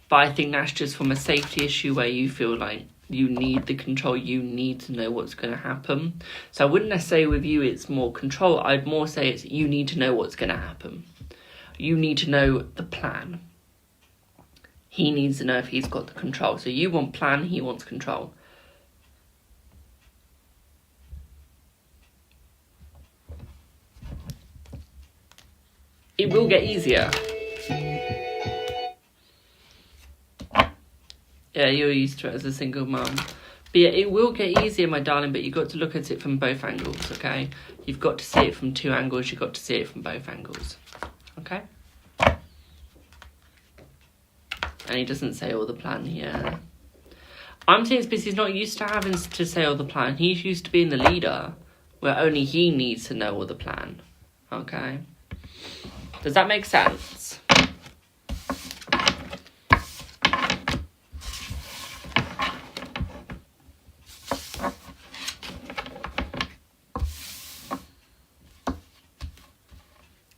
But I think that's just from a safety issue where you feel like you need the control. You need to know what's going to happen. So I wouldn't necessarily with you it's more control. I'd more say it's you need to know what's going to happen. You need to know the plan. He needs to know if he's got the control. So you want plan, he wants control. It will get easier. Yeah, you're used to it as a single mum. But yeah, it will get easier, my darling, but you've got to look at it from both angles, okay? You've got to see it from two angles. You've got to see it from both angles, okay? And he doesn't say all the plan here. I'm saying it's because he's not used to having to say all the plan. He's used to being the leader, where only he needs to know all the plan, okay? Does that make sense?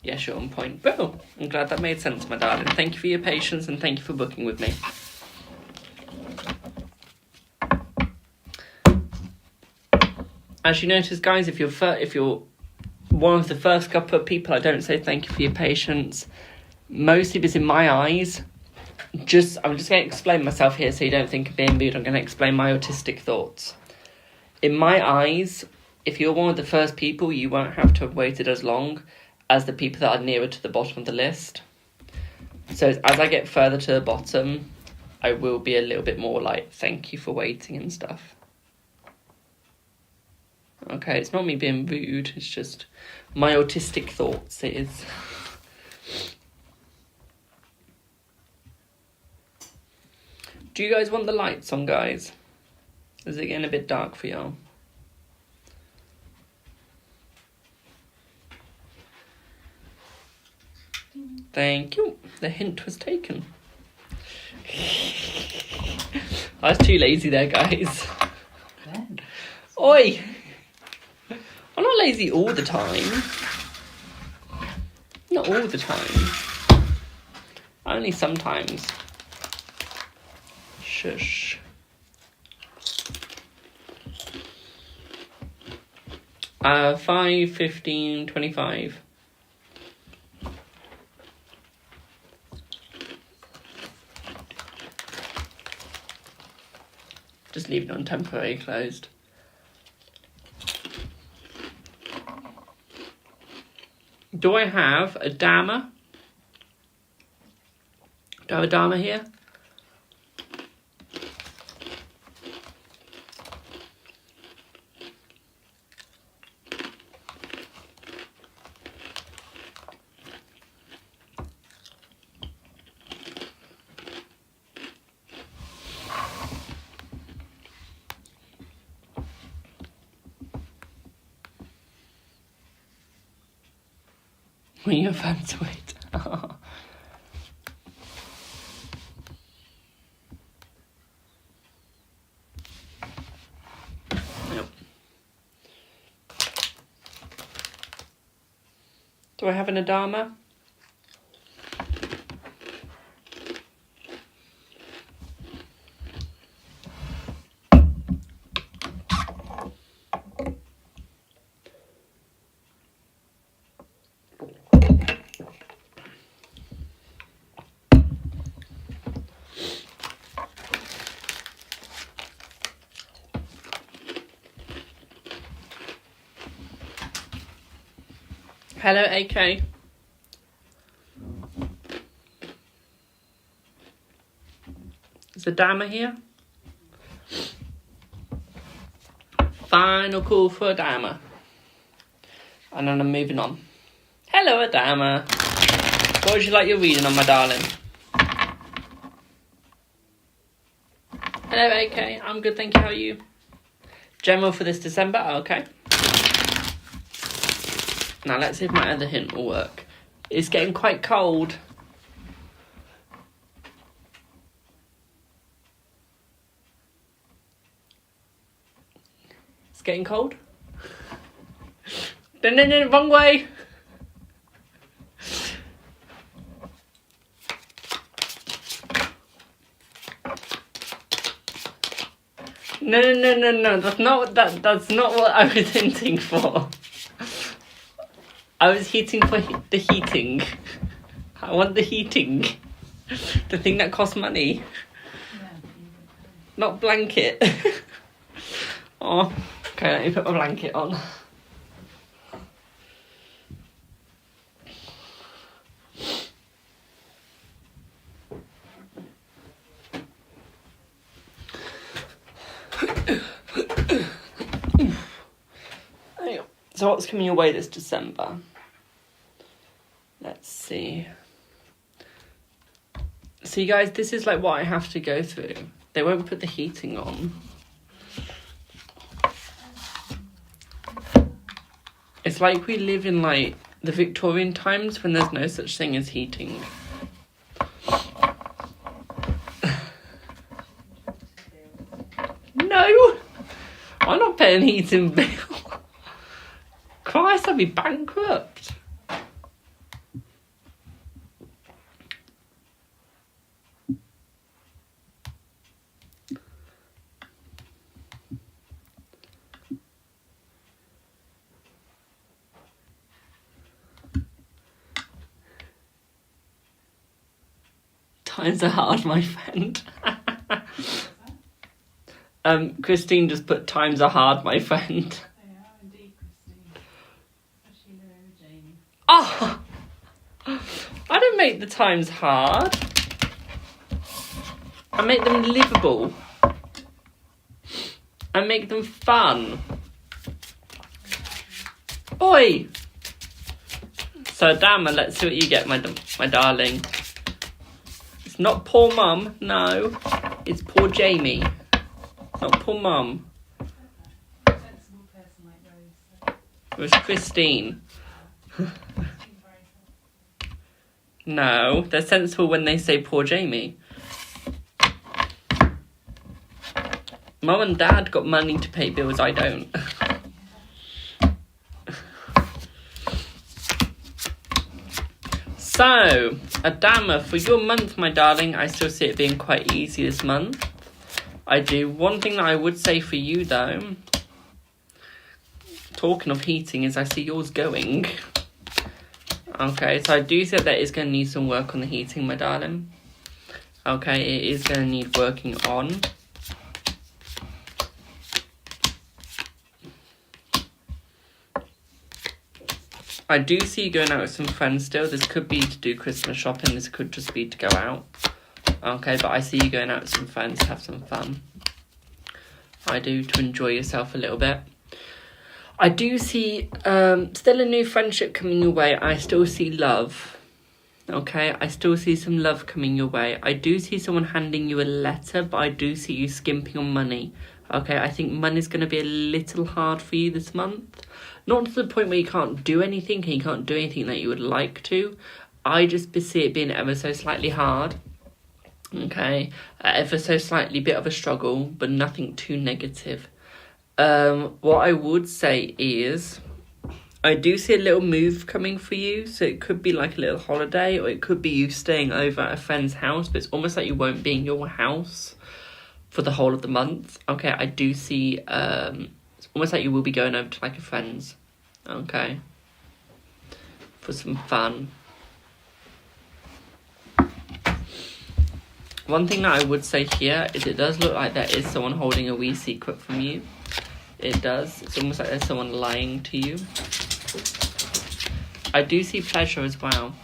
Yes, you're on point. Boom! I'm glad that made sense, my darling. Thank you for your patience and thank you for booking with me. As you notice, guys, if you're one of the first couple of people, I don't say thank you for your patience. Mostly because in my eyes, I'm just going to explain myself here so you don't think of being rude. I'm going to explain my autistic thoughts. In my eyes, if you're one of the first people, you won't have to have waited as long as the people that are nearer to the bottom of the list. So as I get further to the bottom, I will be a little bit more like, thank you for waiting and stuff. Okay, it's not me being rude, it's just my autistic thoughts, it is. Do you guys want the lights on, guys? Is it getting a bit dark for y'all? Thank you. The hint was taken. I was too lazy there, guys. Oi! I'm not lazy all the time. Not all the time. Only sometimes. Shush. Uh, 5, 15, 25. Just leave it on temporary closed. Do I have a Dharma? Do I have a Dharma here? When you're fun to wait. Oh. Nope. Do I have an Adama? Hello, AK. Is the Dharma here? Final call for a Dharma. And then I'm moving on. Hello, Adama. What would you like your reading on, my darling? Hello, AK. I'm good, thank you. How are you? General for this December? Okay. Now let's see if my other hint will work. It's getting quite cold. It's getting cold. No, wrong way. No. That's not what I was hinting for. I was hitting for the heating. I want the heating. The thing that costs money. Not blanket. Oh, okay, let me put my blanket on. So what's coming your way this December? Let's see. See guys, this is like what I have to go through. They won't put the heating on. It's like we live in like the Victorian times when there's no such thing as heating. No! I'm not paying heating bill. Christ, I'd be bankrupt. Times are hard, my friend. Christine just put times are hard, my friend. They are indeed, Christine. Especially knowing Jamie. Oh! I don't make the times hard. I make them livable. I make them fun. Oi! So, Dama, let's see what you get, my darling. It's not poor mum, no. It's poor Jamie. Not poor mum. Sensible person like Rose. It was Christine. No, they're sensible when they say poor Jamie. Mum and Dad got money to pay bills, I don't. So, Adama, for your month, my darling, I still see it being quite easy this month. I do. One thing that I would say for you, though, talking of heating, is I see yours going. Okay, so I do see that is going to need some work on the heating, my darling. Okay, it is going to need working on. I do see you going out with some friends still. This could be to do Christmas shopping. This could just be to go out. Okay, but I see you going out with some friends to have some fun. I do, to enjoy yourself a little bit. I do see still a new friendship coming your way. I still see love. Okay, I still see some love coming your way. I do see someone handing you a letter, but I do see you skimping on money. Okay, I think money's going to be a little hard for you this month. Not to the point where you can't do anything and you can't do anything that you would like to. I just see it being ever so slightly hard. Okay, ever so slightly bit of a struggle, but nothing too negative. What I would say is, I do see a little move coming for you. So it could be like a little holiday, or it could be you staying over at a friend's house, but it's almost like you won't be in your house for the whole of the month. Okay, I do see, it's almost like you will be going over to like a friend's, okay, for some fun. One thing that I would say here is it does look like there is someone holding a wee secret from you. It does. It's almost like there's someone lying to you. I do see pleasure as well.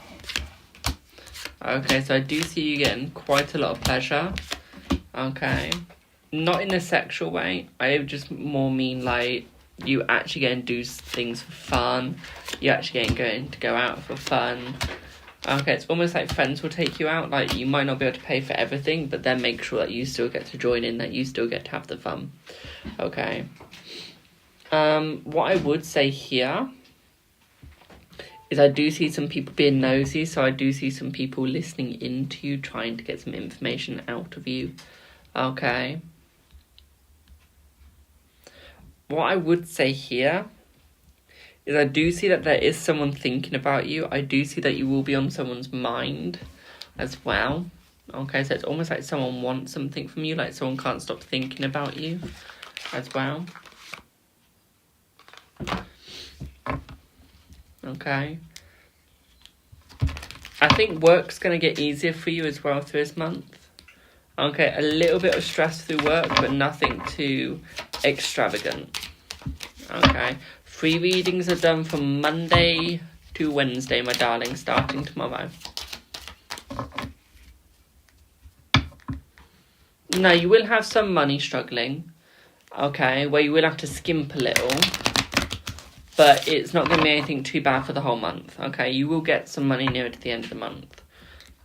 Okay, so I do see you getting quite a lot of pleasure. Okay. Not in a sexual way. I just more mean like you actually get to do things for fun. You actually going to go out for fun. Okay, it's almost like friends will take you out. Like, you might not be able to pay for everything, but then make sure that you still get to join in, that you still get to have the fun. Okay. What I would say here is I do see some people being nosy, so I do see some people listening into you, trying to get some information out of you. Okay. What I would say here is I do see that there is someone thinking about you. I do see that you will be on someone's mind as well. Okay, so it's almost like someone wants something from you, like someone can't stop thinking about you as well. Okay. I think work's going to get easier for you as well through this month. Okay, a little bit of stress through work, but nothing too extravagant. Okay. Free readings are done from Monday to Wednesday, my darling, starting tomorrow. Now, you will have some money struggling, okay, where you will have to skimp a little, but it's not going to be anything too bad for the whole month, okay? You will get some money nearer to the end of the month,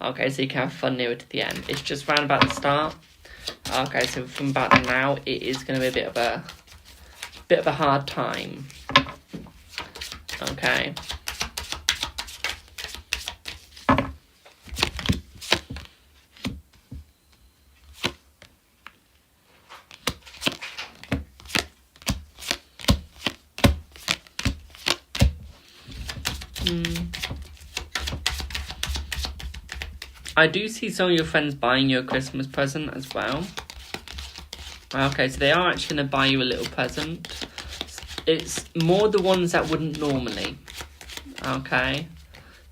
okay, so you can have fun nearer to the end. It's just round about the start, okay, so from about now, it is going to be a bit of a hard time, okay? I do see some of your friends buying you a Christmas present as well. Okay, so they are actually going to buy you a little present. It's more the ones that wouldn't normally. Okay.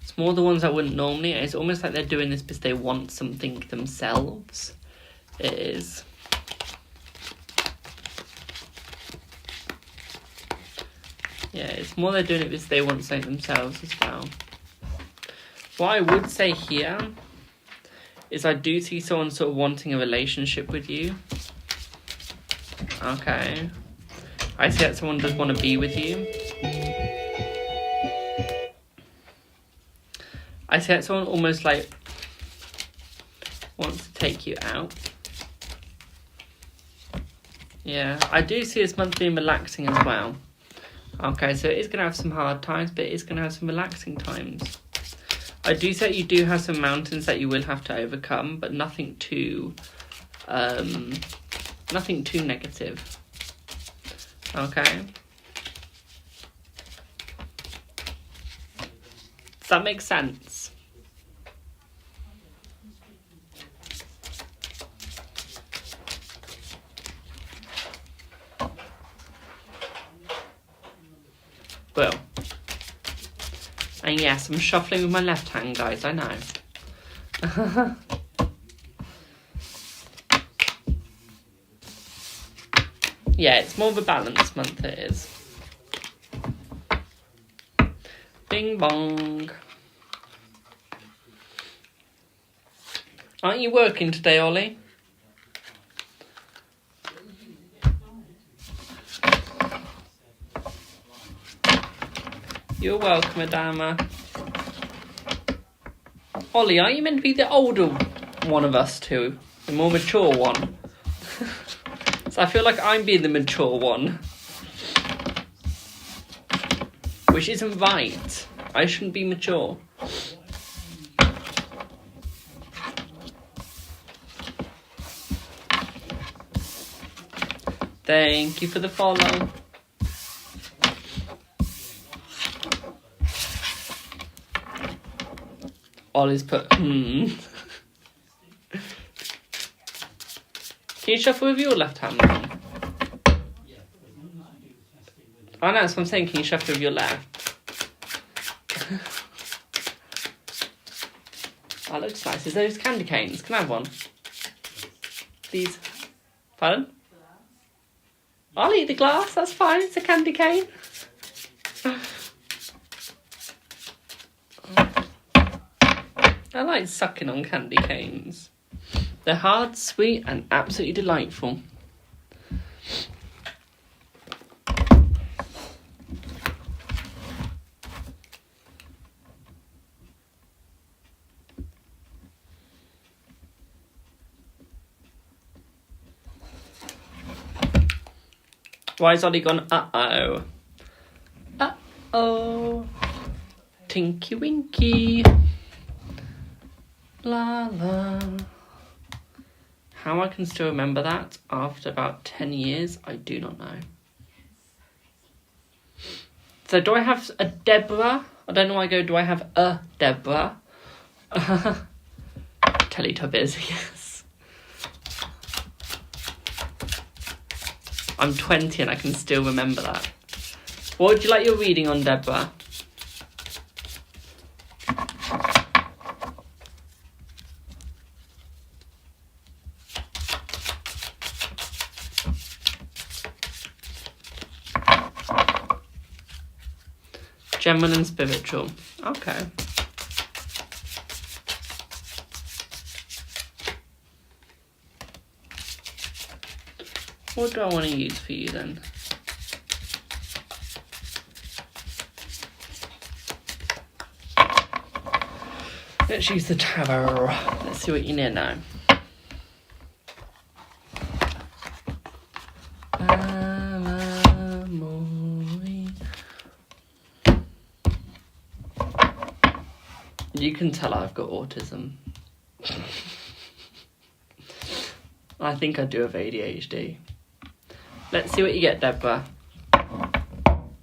It's more the ones that wouldn't normally. It's almost like they're doing this because they want something themselves. It is. Yeah, it's more they're doing it because they want something themselves as well. What I would say here is I do see someone sort of wanting a relationship with you. Okay. I see that someone does want to be with you. I see that someone almost like wants to take you out. Yeah, I do see this month being relaxing as well. Okay, so it is going to have some hard times, but it is going to have some relaxing times. I do say you do have some mountains that you will have to overcome, but nothing too negative. Okay. Does that make sense? Well. And yes, I'm shuffling with my left hand, guys, I know. Yeah, it's more of a balanced month, it is. Bing bong. Aren't you working today, Ollie? You're welcome, Adama. Ollie, aren't you meant to be the older one of us two? The more mature one? So I feel like I'm being the mature one. Which isn't right. I shouldn't be mature. Thank you for the follow. Ollie's put, Can you shuffle with your left hand? Oh no, that's what I'm saying. Can you shuffle with your left? That looks nice. Is those candy canes? Can I have one? Please. Pardon? I'll eat the glass. That's fine. It's a candy cane. I like sucking on candy canes. They're hard, sweet, and absolutely delightful. Why has Ollie gone, uh-oh? Uh-oh. Tinky Winky. La la. How I can still remember that after about 10 years, I do not know. So do I have a Deborah? I don't know why I go, do I have a Deborah? Teletubbies, yes. I'm 20 and I can still remember that. What would you like your reading on, Deborah? General and spiritual. Okay. What do I want to use for you then? Let's use the tarot. Let's see what you need now. You can tell I've got autism. I think I do have ADHD. Let's see what you get, Deborah.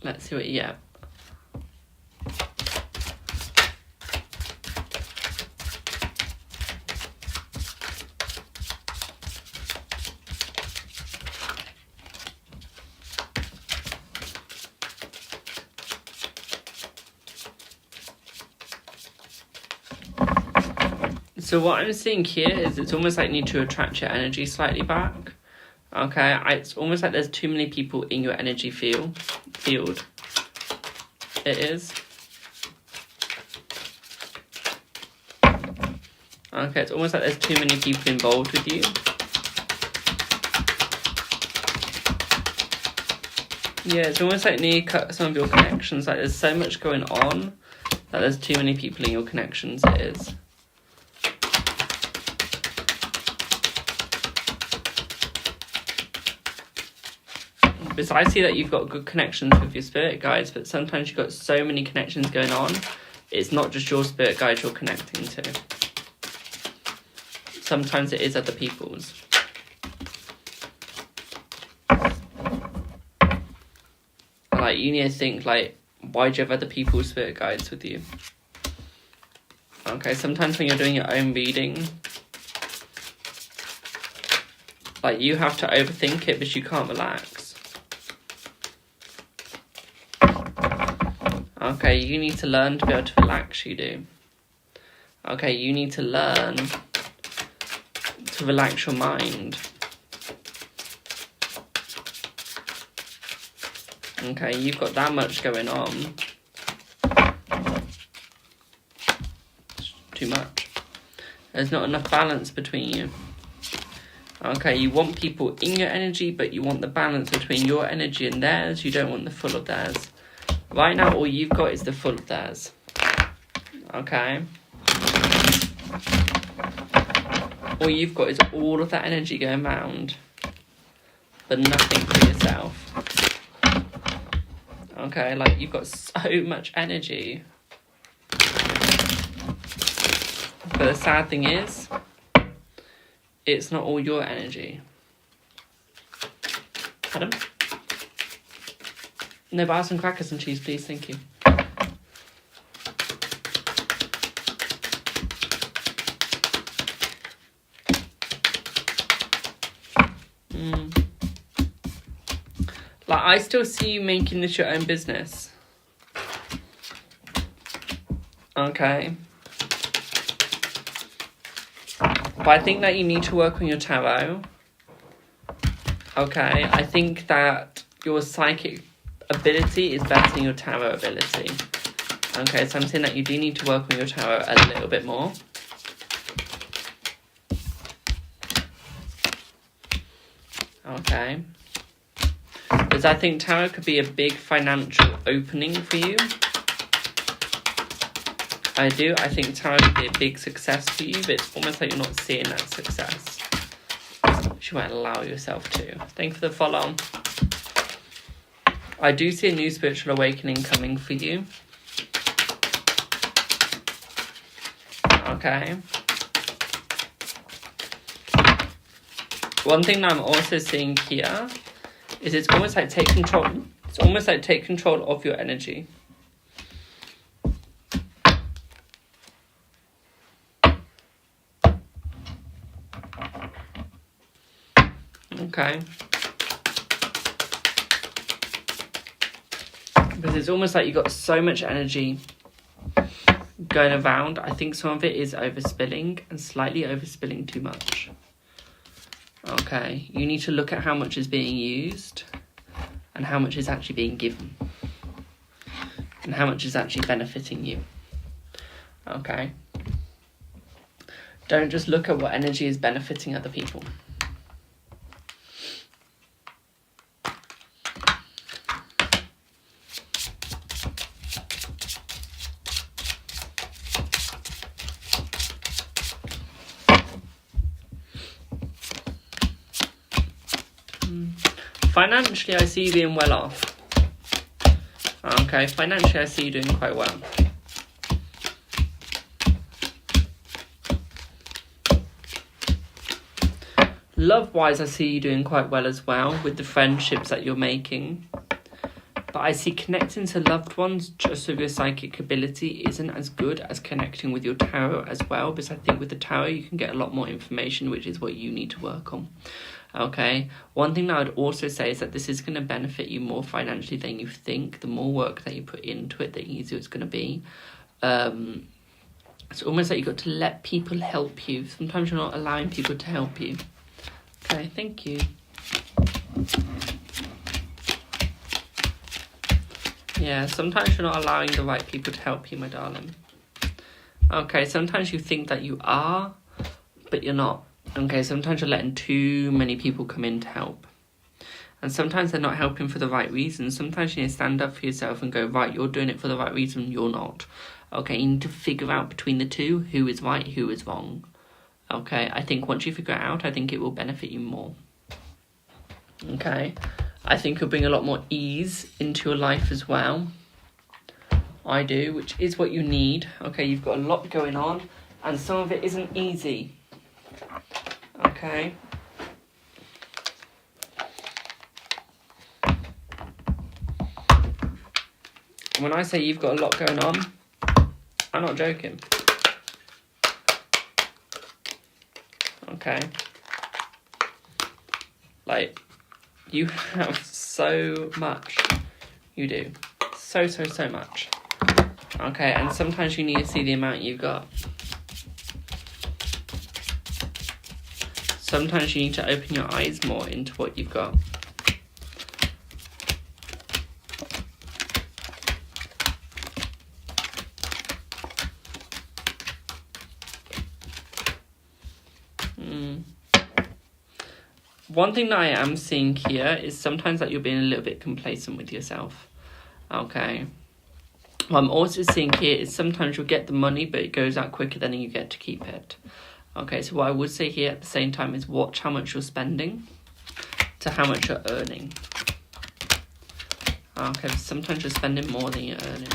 Let's see what you get. So what I'm seeing here is it's almost like you need to attract your energy slightly back. Okay, it's almost like there's too many people in your energy field. It is. Okay, it's almost like there's too many people involved with you. Yeah, it's almost like you need to cut some of your connections. Like there's so much going on that there's too many people in your connections. It is. Because I see that you've got good connections with your spirit guides, but sometimes you've got so many connections going on, it's not just your spirit guides you're connecting to. Sometimes it is other people's. Like, you need to think, like, why do you have other people's spirit guides with you? Okay, sometimes when you're doing your own reading, like, you have to overthink it because you can't relax. Okay, you need to learn to be able to relax, you do. Okay, you need to learn to relax your mind. Okay, you've got that much going on. It's too much. There's not enough balance between you. Okay, you want people in your energy, but you want the balance between your energy and theirs. You don't want the full of theirs. Right now, all you've got is the full of theirs. Okay? All you've got is all of that energy going round, but nothing for yourself. Okay, like, you've got so much energy. But the sad thing is, it's not all your energy. Adam? No, but I'll have some crackers and cheese, please. Thank you. Like, I still see you making this your own business. Okay. But I think that you need to work on your tarot. Okay. I think that your psychic ability is better than your tarot ability. Okay, so I'm saying that you do need to work on your tarot a little bit more. Okay. Because I think tarot could be a big financial opening for you. I do. I think tarot could be a big success for you, but it's almost like you're not seeing that success. You might allow yourself to. Thank you for the follow. I do see a new spiritual awakening coming for you. Okay. One thing that I'm also seeing here is it's almost like take control. It's almost like take control of your energy. Okay. Because it's almost like you've got so much energy going around. I think some of it is overspilling and slightly overspilling too much. Okay, you need to look at how much is being used and how much is actually being given and how much is actually benefiting you. Okay. Don't just look at what energy is benefiting other people. Financially, I see you being well off. Okay, financially, I see you doing quite well. Love-wise, I see you doing quite well as well with the friendships that you're making. But I see connecting to loved ones just with your psychic ability isn't as good as connecting with your tarot as well, because I think with the tarot you can get a lot more information, which is what you need to work on. Okay, one thing that I would also say is that this is going to benefit you more financially than you think. The more work that you put into it, the easier it's going to be. It's almost like you've got to let people help you. Sometimes you're not allowing people to help you. Okay, thank you. Yeah, sometimes you're not allowing the right people to help you, my darling. Okay, sometimes you think that you are, but you're not. Okay, sometimes you're letting too many people come in to help. And sometimes they're not helping for the right reasons. Sometimes you need to stand up for yourself and go, right, you're doing it for the right reason, you're not. Okay, you need to figure out between the two who is right, who is wrong. Okay, I think once you figure it out, I think it will benefit you more. Okay, I think it'll bring a lot more ease into your life as well. I do, which is what you need. Okay, you've got a lot going on, and some of it isn't easy. Okay. When I say you've got a lot going on, I'm not joking. Okay. Like, you have so much. You do. So much. Okay, and sometimes you need to see the amount you've got. Sometimes you need to open your eyes more into what you've got. One thing that I am seeing here is sometimes that you're being a little bit complacent with yourself. Okay. What I'm also seeing here is sometimes you'll get the money, but it goes out quicker than you get to keep it. Okay, so what I would say here at the same time is watch how much you're spending to how much you're earning. Okay, sometimes you're spending more than you're earning.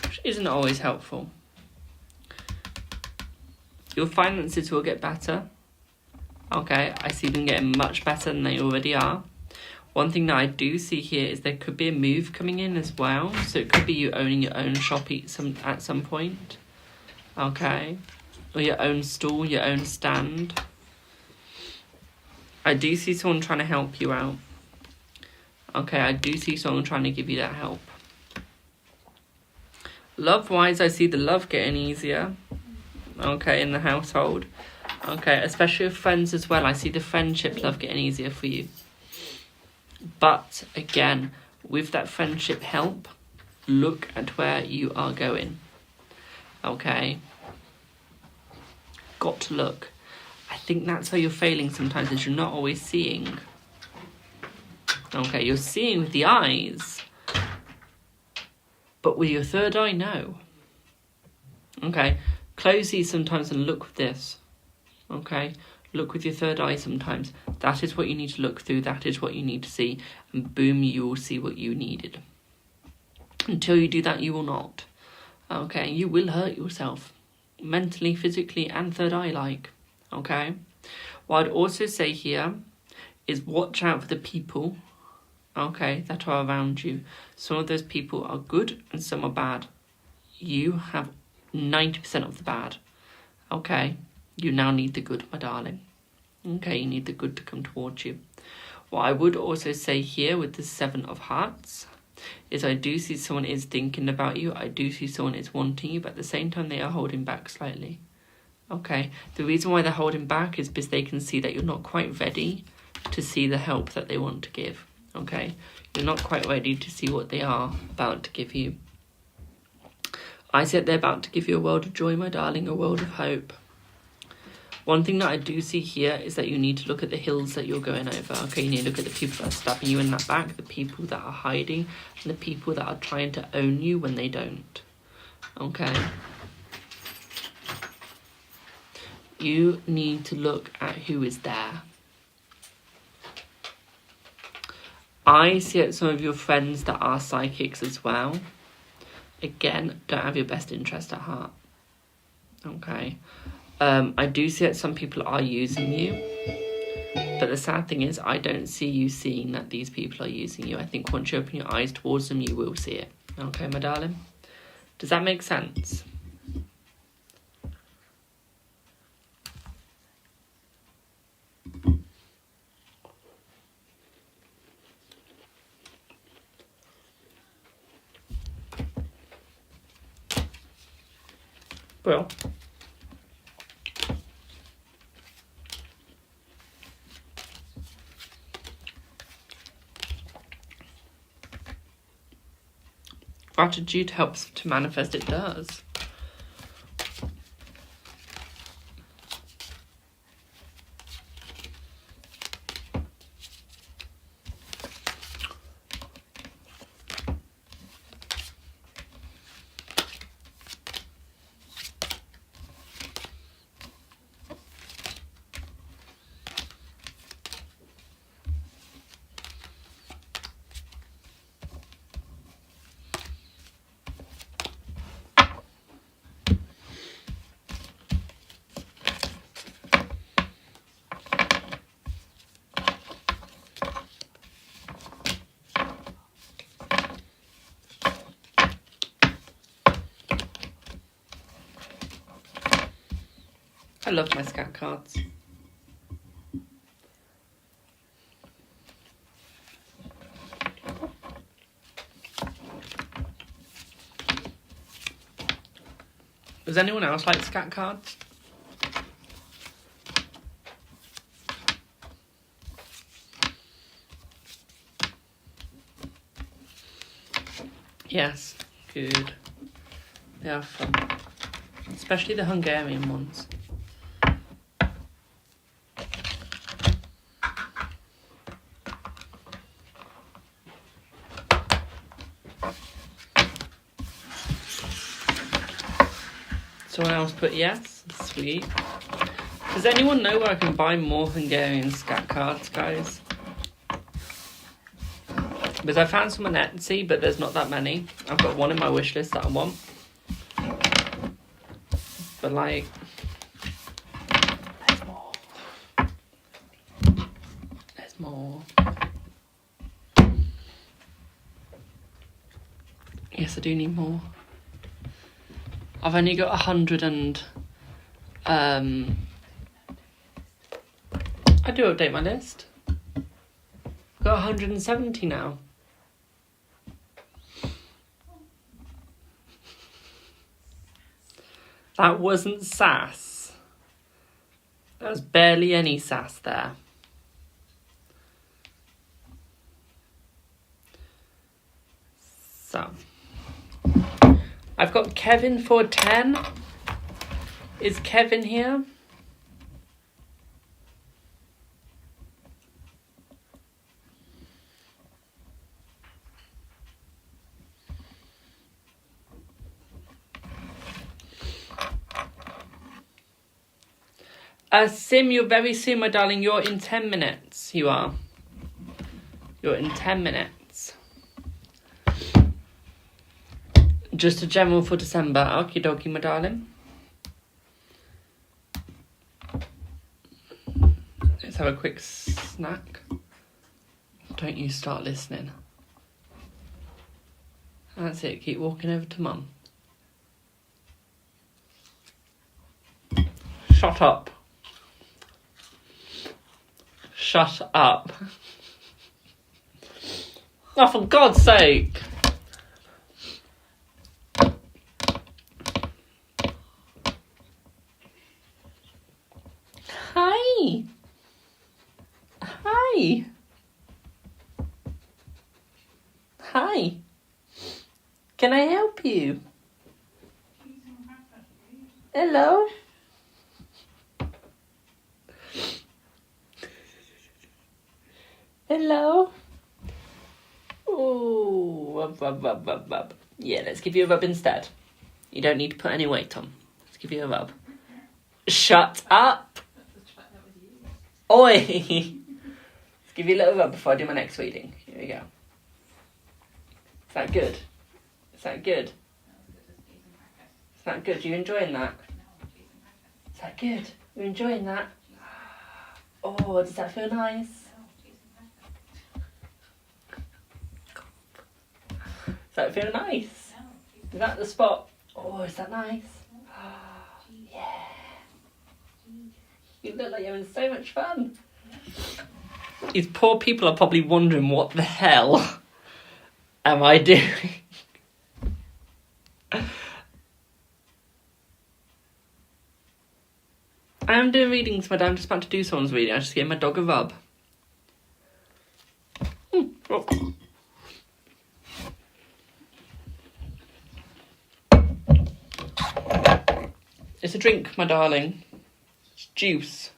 Which isn't always helpful. Your finances will get better. Okay, I see them getting much better than they already are. One thing that I do see here is there could be a move coming in as well. So it could be you owning your own shop at some point. Okay. Or your own stall, your own stand. I do see someone trying to help you out. Okay, I do see someone trying to give you that help. Love-wise, I see the love getting easier. Okay, in the household. Okay, especially with friends as well. I see the friendship love getting easier for you. But, again, with that friendship help, look at where you are going. Okay? Got to look. I think that's where you're failing sometimes, is you're not always seeing. Okay, you're seeing with the eyes. But with your third eye, no. Okay, close these sometimes and look with this. Okay? Look with your third eye sometimes. That is what you need to look through. That is what you need to see. And boom, you will see what you needed. Until you do that, you will not. Okay, you will hurt yourself. Mentally, physically, and third eye like. Okay? What I'd also say here is watch out for the people, okay, that are around you. Some of those people are good and some are bad. You have 90% of the bad. Okay? You now need the good, my darling. Okay, you need the good to come towards you. What I would also say here with the 7 of Hearts is I do see someone is thinking about you. I do see someone is wanting you, but at the same time they are holding back slightly. Okay, the reason why they're holding back is because they can see that you're not quite ready to see the help that they want to give. Okay, you're not quite ready to see what they are about to give you. I said they're about to give you a world of joy, my darling, a world of hope. One thing that I do see here is that you need to look at the hills that you're going over. Okay, you need to look at the people that are stabbing you in that back, the people that are hiding, and the people that are trying to own you when they don't. Okay. You need to look at who is there. I see it some of your friends that are psychics as well. Again, don't have your best interest at heart. Okay. I do see that some people are using you. But the sad thing is, I don't see you seeing that these people are using you. I think once you open your eyes towards them, you will see it. Okay, my darling? Does that make sense? Well, gratitude helps to manifest, it does. I love my scat cards. Does anyone else like scat cards? Yes, good. They are fun. Especially the Hungarian ones. Someone else put yes. Sweet. Does anyone know where I can buy more Hungarian scat cards, guys? Because I found some on Etsy, but there's not that many. I've got one in my wish list that I want. But like, there's more. There's more. Yes, I do need more. I've only got 100 and... I do update my list. I've got 170 now. That wasn't sass. There was barely any sass there. So... I've got Kevin for 10. Is Kevin here? Sim, you're very soon, my darling. You're in 10 minutes. You are. You're in 10 minutes. Just a general for December. Okie dokie, my darling. Let's have a quick snack. Don't you start listening. That's it. Keep walking over to Mum. Shut up. Shut up. Oh, for God's sake. Hi. Hi. Hi. Can I help you? Hello? Hello? Oh, rub. Yeah, let's give you a rub instead. You don't need to put any weight on. Let's give you a rub. Shut up! Oi! Let's give you a little rub before I do my next reading. Here we go. Is that good? Is that good? Is that good? You enjoying that? Is that good? You enjoying that? Oh, does that feel nice? Does that feel nice? Is that the spot? Oh, is that nice? Yeah. You look like you're having so much fun. These poor people are probably wondering what the hell am I doing? I am doing readings, madam. I'm just about to do someone's reading. I just gave my dog a rub. Oh. It's a drink, my darling. It's juice.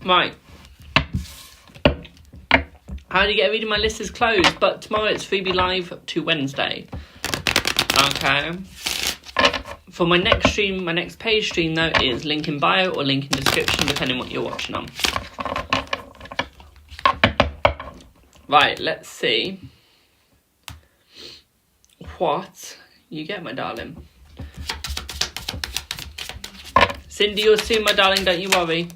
Right. How do you get a reading? My list is closed, but tomorrow it's freebie live to Wednesday. Okay. For my next stream, my next page stream though is link in bio or link in description, depending on what you're watching on. Right, let's see what you get, my darling. Cindy, you'll soon, my darling, don't you worry.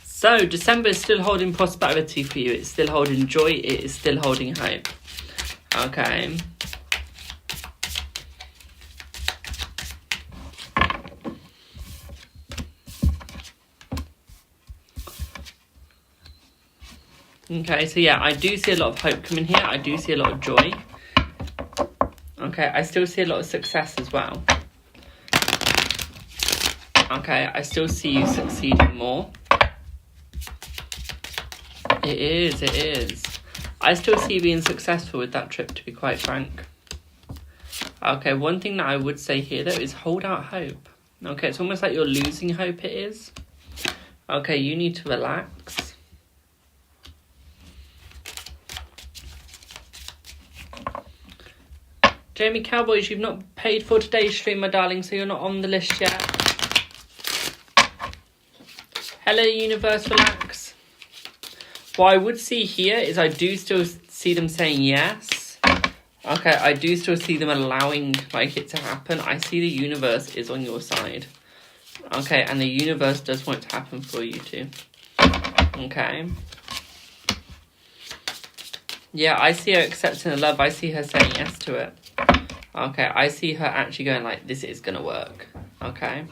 So, December is still holding prosperity for you. It's still holding joy. It is still holding hope. Okay. Okay, so yeah, I do see a lot of hope coming here. I do see a lot of joy. Okay, I still see a lot of success as well. Okay, I still see you succeeding more. It is. I still see you being successful with that trip, to be quite frank. Okay, one thing that I would say here, though, is hold out hope. Okay, it's almost like you're losing hope, it is. Okay, you need to relax. Jamie Cowboys, you've not paid for today's stream, my darling, so you're not on the list yet. Hello, universe, relax. What I would see here is I do still see them saying yes. Okay, I do still see them allowing like it to happen. I see the universe is on your side. Okay, and the universe does want it to happen for you too. Okay. Yeah, I see her accepting the love. I see her saying yes to it. Okay, I see her actually going like, this is going to work. Okay.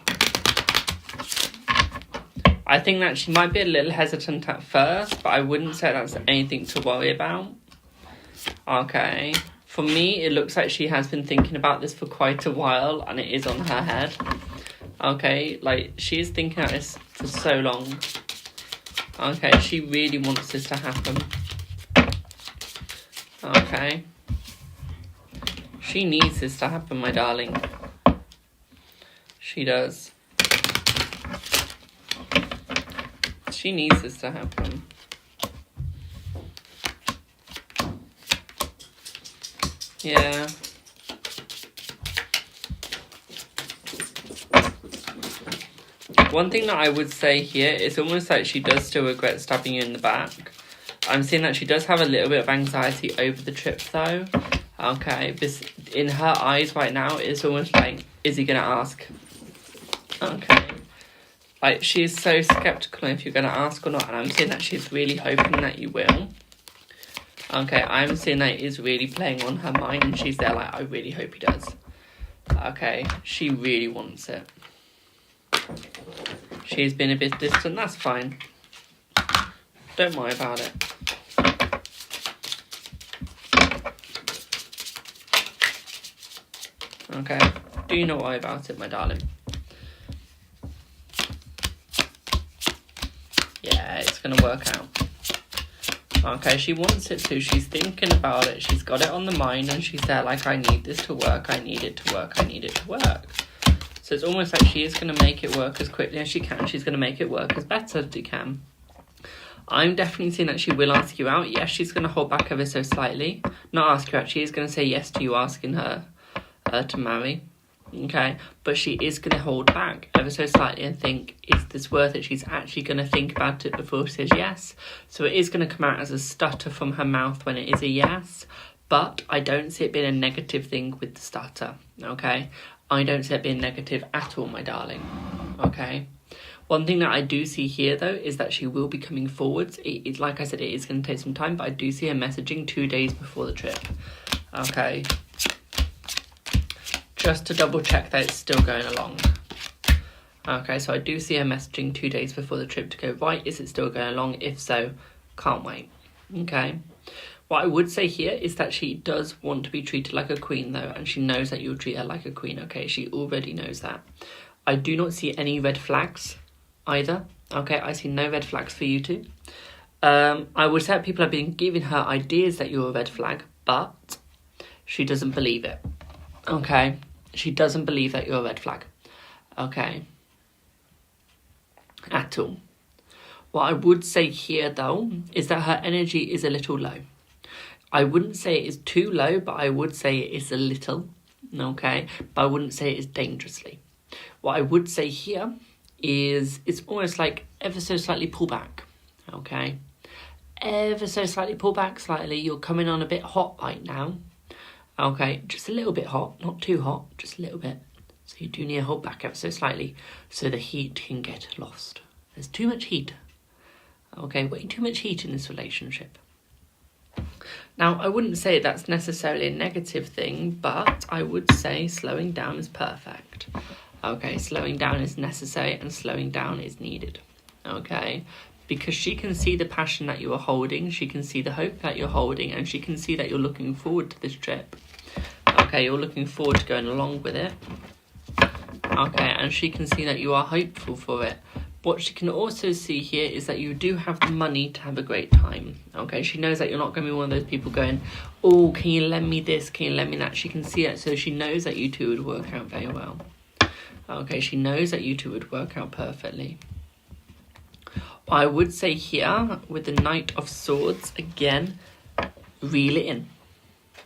I think that she might be a little hesitant at first, but I wouldn't say that's anything to worry about. Okay. For me, it looks like she has been thinking about this for quite a while, and it is on her head. Okay, like, she is thinking about this for so long. Okay, she really wants this to happen. Okay. She needs this to happen, my darling. She does. She needs this to happen. Yeah. One thing that I would say here is almost like she does still regret stabbing you in the back. I'm seeing that she does have a little bit of anxiety over the trip though. Okay, this in her eyes right now, it's almost like, is he going to ask? Okay. Like, she's so sceptical if you're going to ask or not, and I'm seeing that she's really hoping that you will. Okay, I'm seeing that is really playing on her mind, and she's there like, I really hope he does. Okay, she really wants it. She's been a bit distant, that's fine. Don't worry about it. Okay, do not worry about it, my darling. Yeah, it's going to work out. Okay, she wants it to. She's thinking about it. She's got it on the mind, and she's there like, I need this to work. I need it to work. I need it to work. So it's almost like she is going to make it work as quickly as she can. She's going to make it work as better as she can. I'm definitely seeing that she will ask you out. Yes, she's going to hold back ever so slightly. Not ask you out. She is going to say yes to you asking her to marry. Okay, but she is going to hold back ever so slightly and think, is this worth it? She's actually going to think about it before she says yes. So it is going to come out as a stutter from her mouth when it is a yes. But I don't see it being a negative thing with the stutter. Okay, I don't see it being negative at all, my darling. Okay. One thing that I do see here, though, is that she will be coming forwards. It, like I said, it is going to take some time, but I do see her messaging 2 days before the trip. Okay. Just to double check that it's still going along. Okay, so I do see her messaging 2 days before the trip to go, right, is it still going along? If so, can't wait. Okay. What I would say here is that she does want to be treated like a queen, though, and she knows that you'll treat her like a queen. Okay, she already knows that. I do not see any red flags either. Okay, I see no red flags for you two. I would say that people have been giving her ideas that you're a red flag, but she doesn't believe it. Okay, she doesn't believe that you're a red flag. Okay, at all. What I would say here, though, is that her energy is a little low. I wouldn't say it is too low, but I would say it is a little. Okay, but I wouldn't say it is dangerously. What I would say here is it's almost like ever so slightly pull back. Okay, ever so slightly pull back slightly. You're coming on a bit hot right now. Okay, just a little bit hot, not too hot, just a little bit. So you do need to hold back ever so slightly so the heat can get lost. There's too much heat. Okay, way too much heat in this relationship. Now, I wouldn't say that's necessarily a negative thing, but I would say slowing down is perfect. Okay, slowing down is necessary and slowing down is needed. Okay, because she can see the passion that you are holding, she can see the hope that you're holding, and she can see that you're looking forward to this trip. Okay, you're looking forward to going along with it. Okay, and she can see that you are hopeful for it. What she can also see here is that you do have the money to have a great time. Okay, she knows that you're not going to be one of those people going, oh, can you lend me this, can you lend me that? She can see it, so she knows that you two would work out very well. Okay, she knows that you two would work out perfectly. I would say here, with the Knight of Swords, again, reel it in.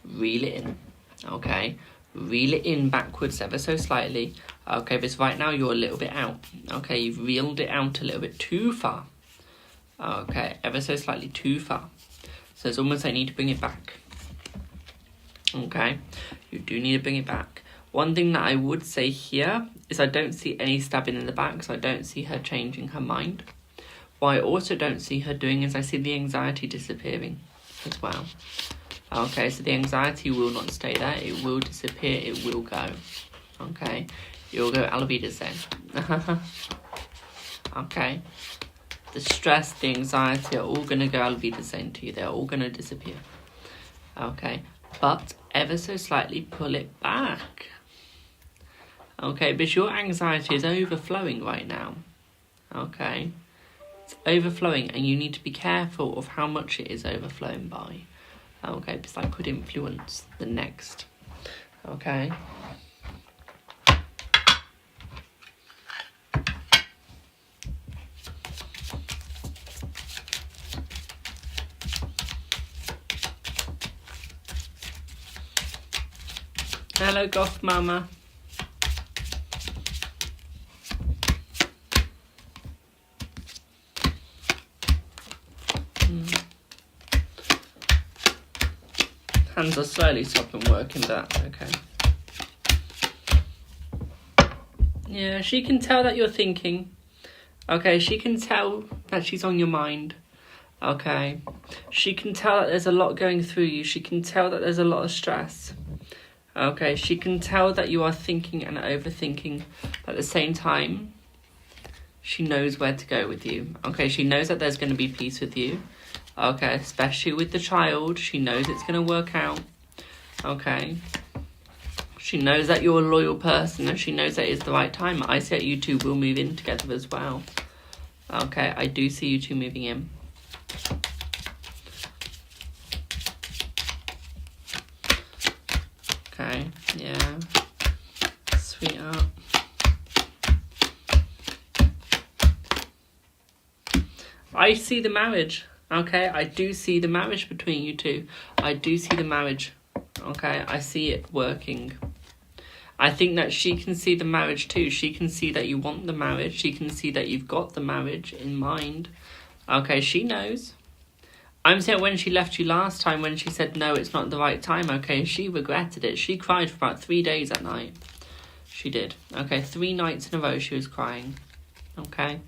Reel it in. Okay, reel it in backwards ever so slightly. Okay, because right now you're a little bit out. Okay, you've reeled it out a little bit too far. Okay, ever so slightly too far. So it's almost like I need to bring it back. Okay, you do need to bring it back. One thing that I would say here is I don't see any stabbing in the back, so I don't see her changing her mind. What I also don't see her doing is I see the anxiety disappearing as well. Okay, so the anxiety will not stay there. It will disappear. It will go. Okay, you'll go Alvidas then. Okay, the stress, the anxiety are all going to go Alvidas then to you. They're all going to disappear. Okay, but ever so slightly pull it back. Okay, but your anxiety is overflowing right now. Okay, it's overflowing and you need to be careful of how much it is overflowing by. Okay, because that could influence the next. Hello, Goth Mama. Hands are slowly stopping working, but okay. Yeah, she can tell that you're thinking. Okay, she can tell that she's on your mind. Okay. She can tell that there's a lot going through you. She can tell that there's a lot of stress. Okay, she can tell that you are thinking and overthinking. But at the same time, she knows where to go with you. Okay, she knows that there's going to be peace with you. Okay, especially with the child. She knows it's going to work out. Okay. She knows that you're a loyal person and she knows that it's the right time. I see that you two will move in together as well. Okay, I do see you two moving in. Okay, yeah. Sweetheart. I see the marriage. Okay, I do see the marriage between you two. I do see the marriage. Okay, I see it working. I think that she can see the marriage too. She can see that you want the marriage. She can see that you've got the marriage in mind. Okay, she knows. I'm saying when she left you last time, when she said, no, it's not the right time, okay, she regretted it. She cried for about 3 days that night. She did. Okay, 3 nights in a row she was crying. Okay,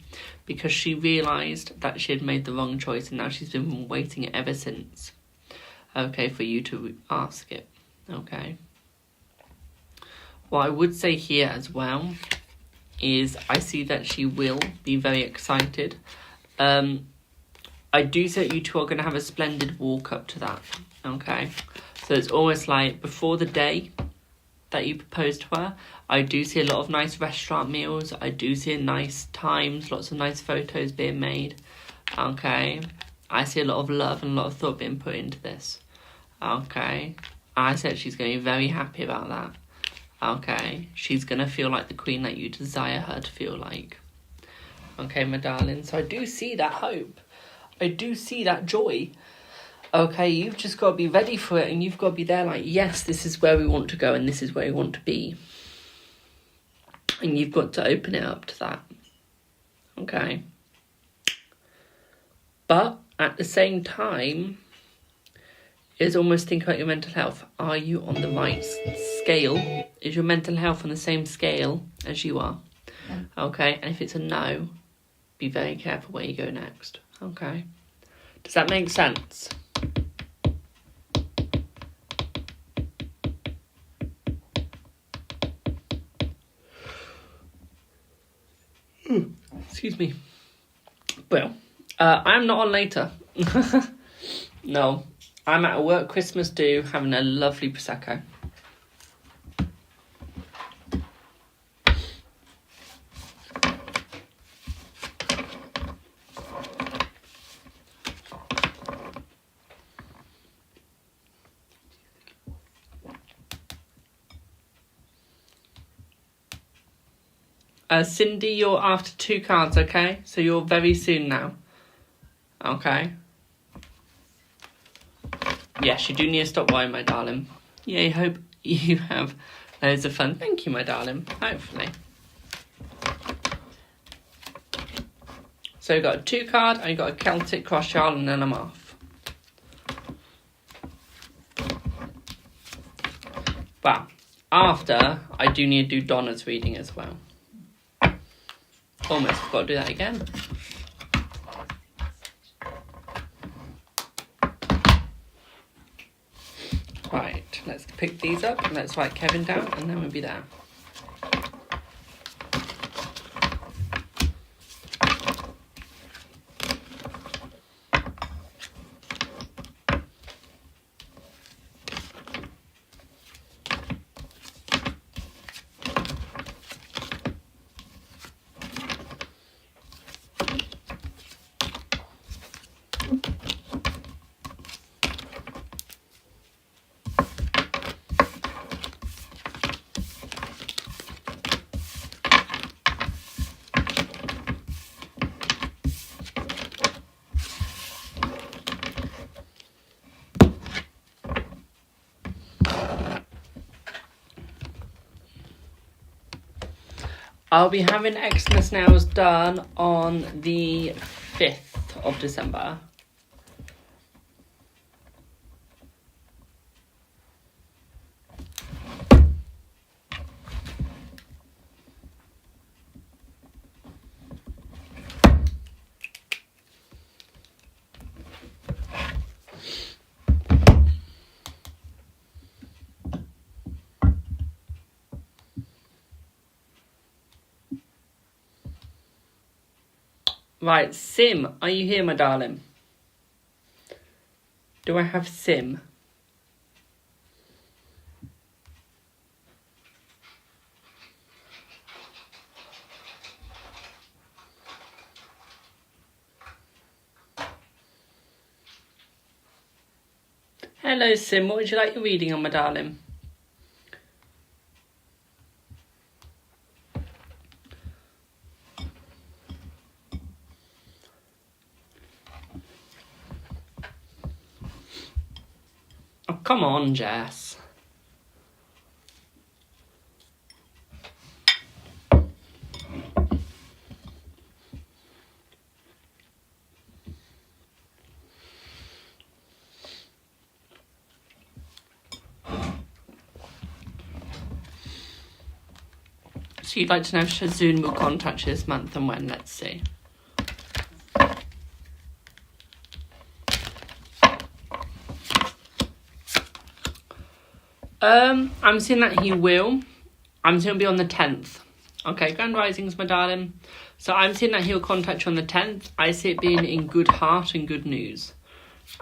because she realised that she had made the wrong choice and now she's been waiting ever since. Okay, for you to ask it. Okay. What I would say here as well is I see that she will be very excited. I do say that you two are going to have a splendid walk up to that. Okay. So it's almost like before the day that you propose to her, I do see a lot of nice restaurant meals. I do see nice times, lots of nice photos being made. Okay. I see a lot of love and a lot of thought being put into this. Okay. I said she's going to be very happy about that. Okay. She's going to feel like the queen that you desire her to feel like. Okay, my darling. So I do see that hope. I do see that joy. Okay, you've just got to be ready for it and you've got to be there like, yes, this is where we want to go and this is where we want to be. And you've got to open it up to that. Okay. But at the same time, is almost think about your mental health. Are you on the right scale? Is your mental health on the same scale as you are? Yeah. Okay, and if it's a no, be very careful where you go next. Okay. Does that make sense? Excuse me. Well, I'm not on later. No. I'm at a work Christmas do, having a lovely Prosecco. Cindy, you're after 2 cards, okay? So you're very soon now. Okay? Yes, you do need to stop worrying, my darling. Yeah, I hope you have loads of fun. Thank you, my darling. Hopefully. So you've got a 2 card and you've got a Celtic Cross yarn and then I'm off. But after, I do need to do Donna's reading as well. Almost forgot to do that again. Right, let's pick these up and let's write Kevin down and then we'll be there. I'll be having Xmas nails done on the 5th of December. Right, Sim, are you here, my darling? Do I have Sim? Hello, Sim. What would you like your reading on, my darling? Oh, come on, Jess. So you'd like to know if Shazun will contact you this month and when? Let's see. I'm seeing that he will. I'm seeing it'll be on the 10th. Okay, Grand Risings, my darling. So I'm seeing that he'll contact you on the 10th. I see it being in good heart and good news.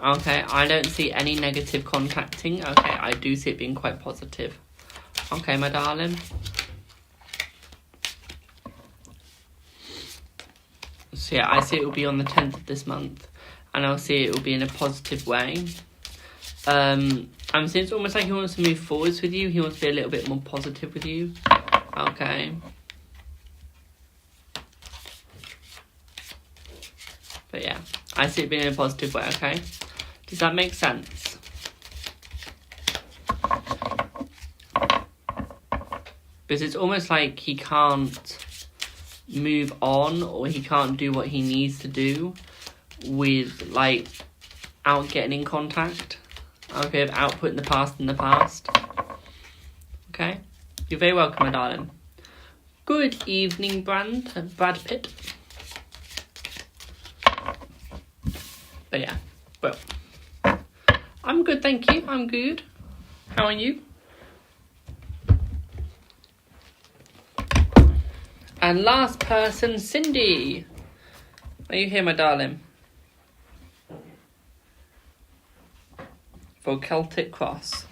Okay, I don't see any negative contacting. Okay, I do see it being quite positive. Okay, my darling. So yeah, I see it will be on the 10th of this month. And I'll see it will be in a positive way. I'm seeing it's almost like he wants to move forwards with you. He wants to be a little bit more positive with you. Okay. But yeah, I see it being in a positive way, okay? Does that make sense? Because it's almost like he can't move on, or he can't do what he needs to do with, like, out getting in contact. Okay, without putting the past in the past. Okay? You're very welcome, my darling. Good evening, Brad Pitt. But yeah, well, I'm good, thank you. I'm good. How are you? And last person, Cindy. Are you here, my darling? For Celtic Cross.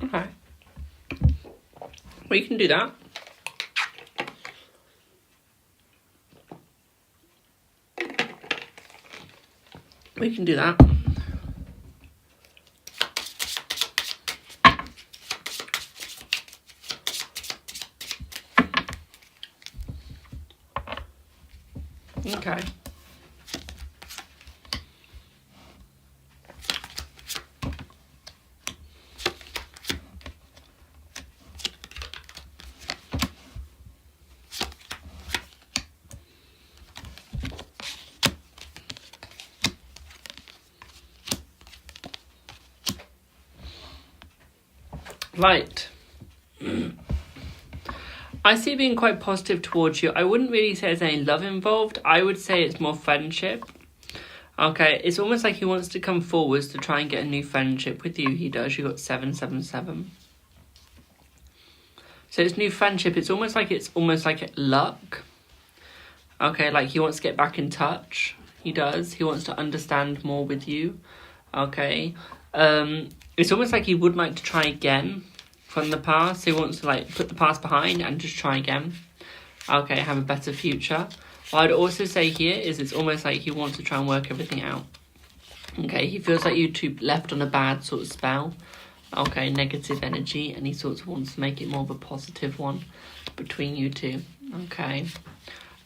Okay. We can do that. We can do that. Okay. Right. I see it being quite positive towards you. I wouldn't really say there's any love involved. I would say it's more friendship. Okay, it's almost like he wants to come forwards to try and get a new friendship with you. He does. You got 777. So it's new friendship. It's almost like luck. Okay, like he wants to get back in touch. He does. He wants to understand more with you. Okay. It's almost like he would like to try again from the past. He wants to like put the past behind and just try again. Okay, have a better future. What I'd also say here is it's almost like he wants to try and work everything out. Okay, he feels like you two left on a bad sort of spell. Okay, negative energy, and he sort of wants to make it more of a positive one between you two. Okay.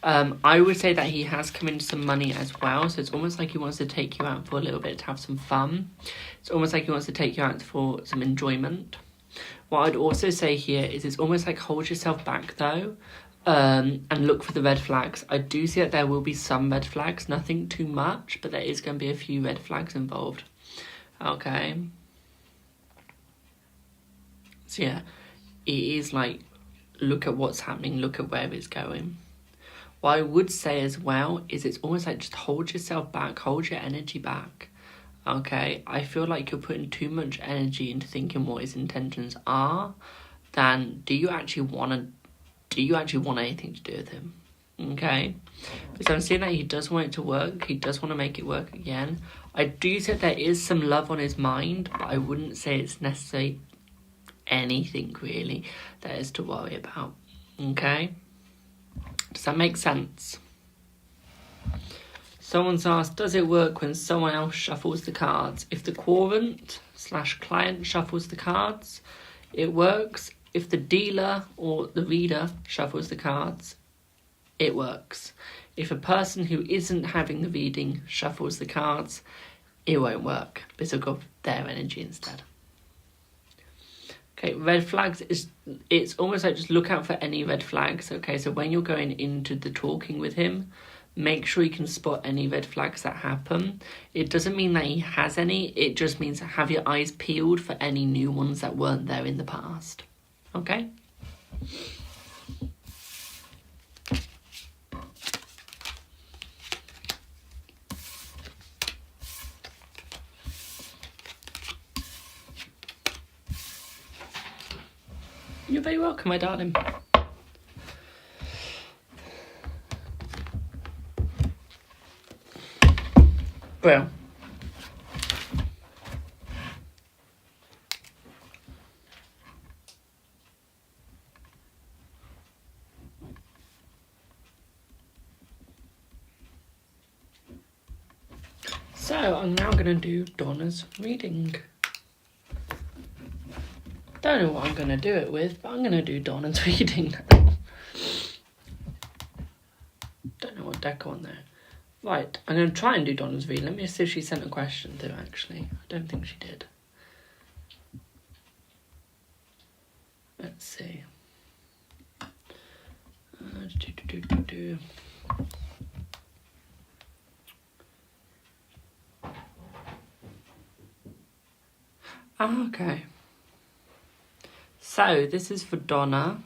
I would say that he has come into some money as well, so it's almost like he wants to take you out for a little bit to have some fun. It's almost like he wants to take you out for some enjoyment. What I'd also say here is it's almost like hold yourself back though, and look for the red flags. I do see that there will be some red flags, nothing too much, but there is going to be a few red flags involved. Okay. So yeah, it is like, look at what's happening, look at where it's going. What I would say as well is it's almost like just hold yourself back, hold your energy back. Okay, I feel like you're putting too much energy into thinking what his intentions are than do you actually want anything to do with him. Okay, because I'm seeing that he does want it to work, he does want to make it work again. I do think there is some love on his mind, but I wouldn't say it's necessarily anything really that is to worry about. Okay, does that make sense? Someone's asked, does it work when someone else shuffles the cards? If the quorant/client shuffles the cards, it works. If the dealer or the reader shuffles the cards, it works. If a person who isn't having the reading shuffles the cards, it won't work because they've got their energy instead. Okay, red flags, it's almost like just look out for any red flags. Okay, so when you're going into the talking with him, make sure you can spot any red flags that happen. It doesn't mean that he has any, it just means have your eyes peeled for any new ones that weren't there in the past. Okay? You're very welcome, my darling. Well. So, I'm now going to do Donna's reading. Don't know what I'm going to do it with, but I'm going to do Donna's reading now. Don't know what deck on there. Right, I'm going to try and do Donna's reading. Let me see if she sent a question through, actually. I don't think she did. Let's see. Okay. So, this is for Donna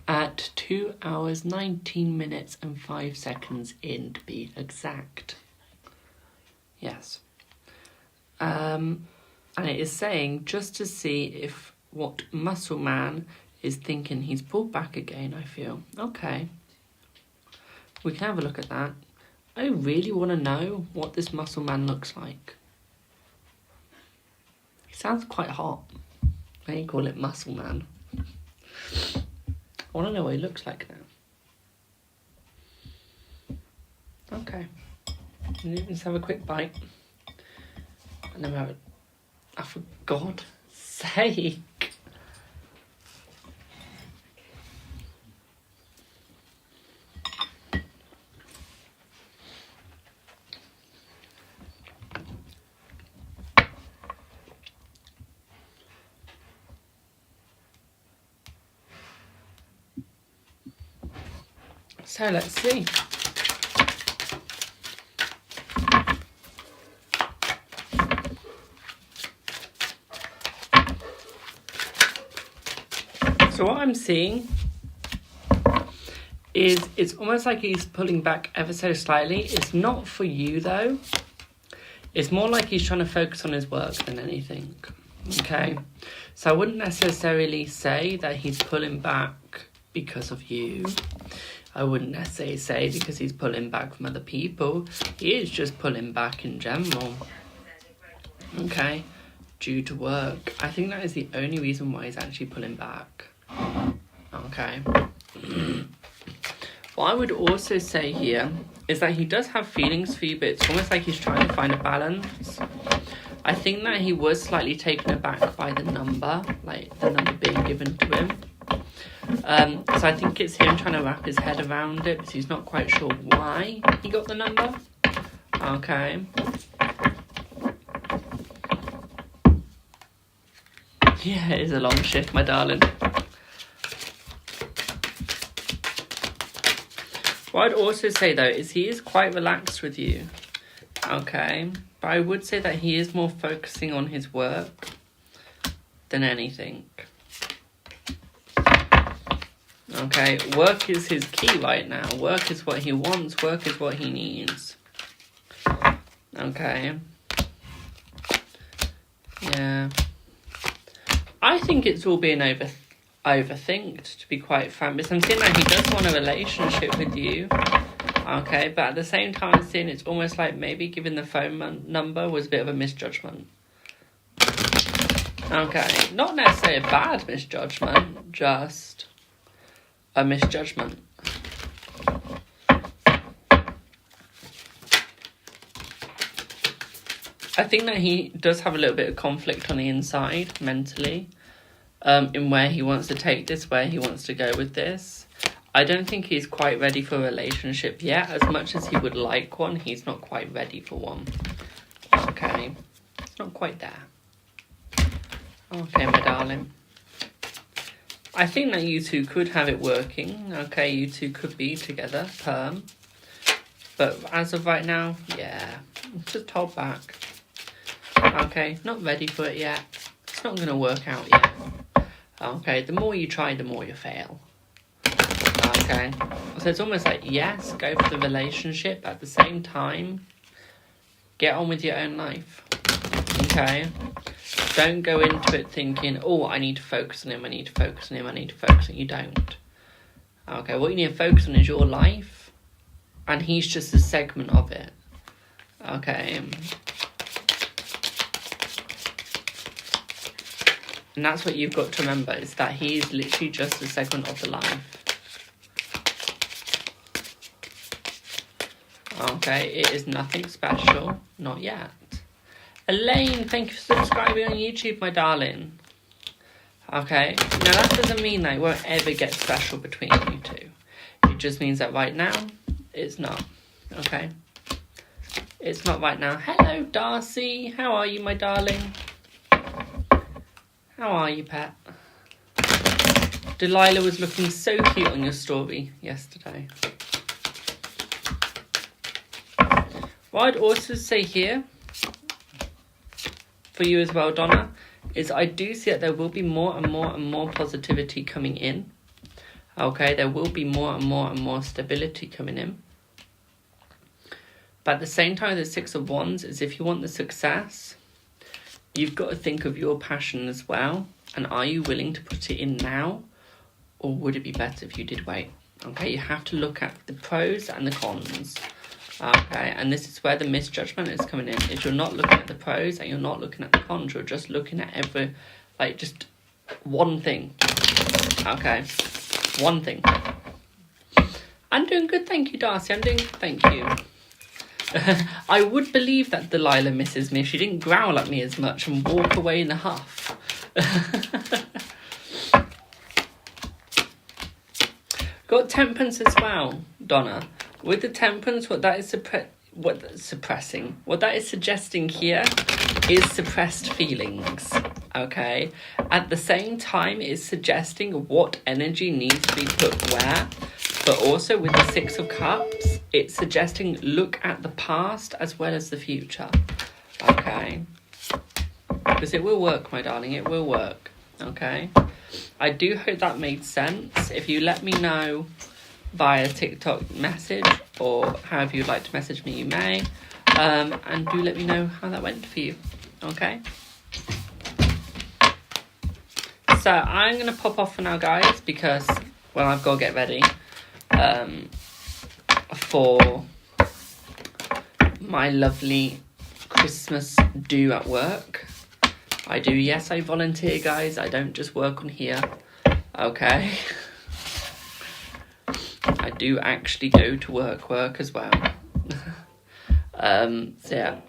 at 2 hours, 19 minutes and 5 seconds in, to be exact. Yes. And it is saying, just to see if what Muscle Man is thinking, he's pulled back again, I feel. Okay. We can have a look at that. I really want to know what this Muscle Man looks like. He sounds quite hot. I ain't call it Muscle Man. I want to know what he looks like now. Okay. Let's have a quick bite. And then we have it. Oh, for God's sake. So let's see. So what I'm seeing is it's almost like he's pulling back ever so slightly. It's not for you though. It's more like he's trying to focus on his work than anything. Okay, so I wouldn't necessarily say that he's pulling back because of you. I wouldn't necessarily say because he's pulling back from other people. He is just pulling back in general. Okay, due to work. I think that is the only reason why he's actually pulling back. Okay. What I would also say here is that he does have feelings for you, but it's almost like he's trying to find a balance. I think that he was slightly taken aback by the number, like the number being given to him. So I think it's him trying to wrap his head around it because he's not quite sure why he got the number. Okay. Yeah, it is a long shift, my darling. What I'd also say, though, is he is quite relaxed with you. Okay. But I would say that he is more focusing on his work than anything. Okay. Work is his key right now. Work is what he wants. Work is what he needs. Okay. Yeah. I think it's all being overthinked, to be quite frank, because I'm seeing that he does want a relationship with you. Okay, but at the same time I'm seeing it's almost like maybe giving the phone number was a bit of a misjudgment. Okay, not necessarily a bad misjudgment, just a misjudgment. I think that he does have a little bit of conflict on the inside, mentally, in where he wants to take this, where he wants to go with this. I don't think he's quite ready for a relationship yet. As much as he would like one, he's not quite ready for one. Okay. It's not quite there. Okay, my darling. I think that you two could have it working. Okay, you two could be together, perm. But as of right now, yeah. Just hold back. Okay, not ready for it yet. It's not going to work out yet. Okay, the more you try, the more you fail. Okay, so it's almost like, yes, go for the relationship. At the same time, get on with your own life. Okay? Don't go into it thinking, oh, I need to focus on him, I need to focus on him, I need to focus on him. You don't. Okay, what you need to focus on is your life, and he's just a segment of it. Okay? And that's what you've got to remember, is that he is literally just a segment of the life. Okay, it is nothing special. Not yet. Elaine, thank you for subscribing on YouTube, my darling. Okay, now that doesn't mean that it won't ever get special between you two. It just means that right now, it's not. Okay? It's not right now. Hello, Darcy. How are you, my darling? How are you, pet? Delilah was looking so cute on your story yesterday. What I'd also say here, for you as well, Donna, is I do see that there will be more and more and more positivity coming in. Okay, there will be more and more and more stability coming in. But at the same time, the Six of Wands is if you want the success, you've got to think of your passion as well. And are you willing to put it in now? Or would it be better if you did wait? Okay, you have to look at the pros and the cons. Okay, and this is where the misjudgment is coming in. Is you're not looking at the pros and you're not looking at the cons. You're just looking at just one thing. Okay, one thing. I'm doing good, thank you, Darcy. I'm doing good, thank you. I would believe that Delilah misses me if she didn't growl at me as much and walk away in a huff. Got Temperance as well, Donna. With the Temperance, what that is suggesting here is suppressed feelings. Okay? At the same time, it's suggesting what energy needs to be put where. But also with the Six of Cups, it's suggesting look at the past as well as the future. Okay? Because it will work, my darling. It will work. Okay? I do hope that made sense. If you let me know via TikTok message or however you'd like to message me, you may. And do let me know how that went for you. Okay? So I'm going to pop off for now, guys, because, well, I've got to get ready for my lovely Christmas do at work. I do, yes, I volunteer, guys. I don't just work on here. Okay. I do actually go to work as well. So yeah.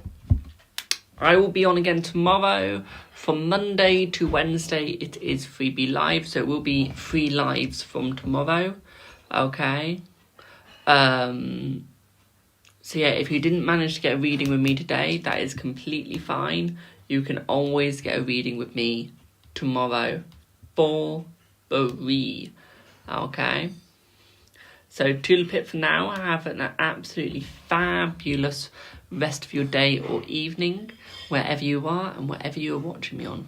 I will be on again tomorrow. From Monday to Wednesday, it is freebie live. So it will be 3 lives from tomorrow. Okay. So yeah, if you didn't manage to get a reading with me today, that is completely fine. You can always get a reading with me tomorrow for free. Okay. So toodle-pip for now. Have an absolutely fabulous rest of your day or evening, wherever you are and whatever you are watching me on.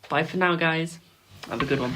Bye for now, guys. Have a good one.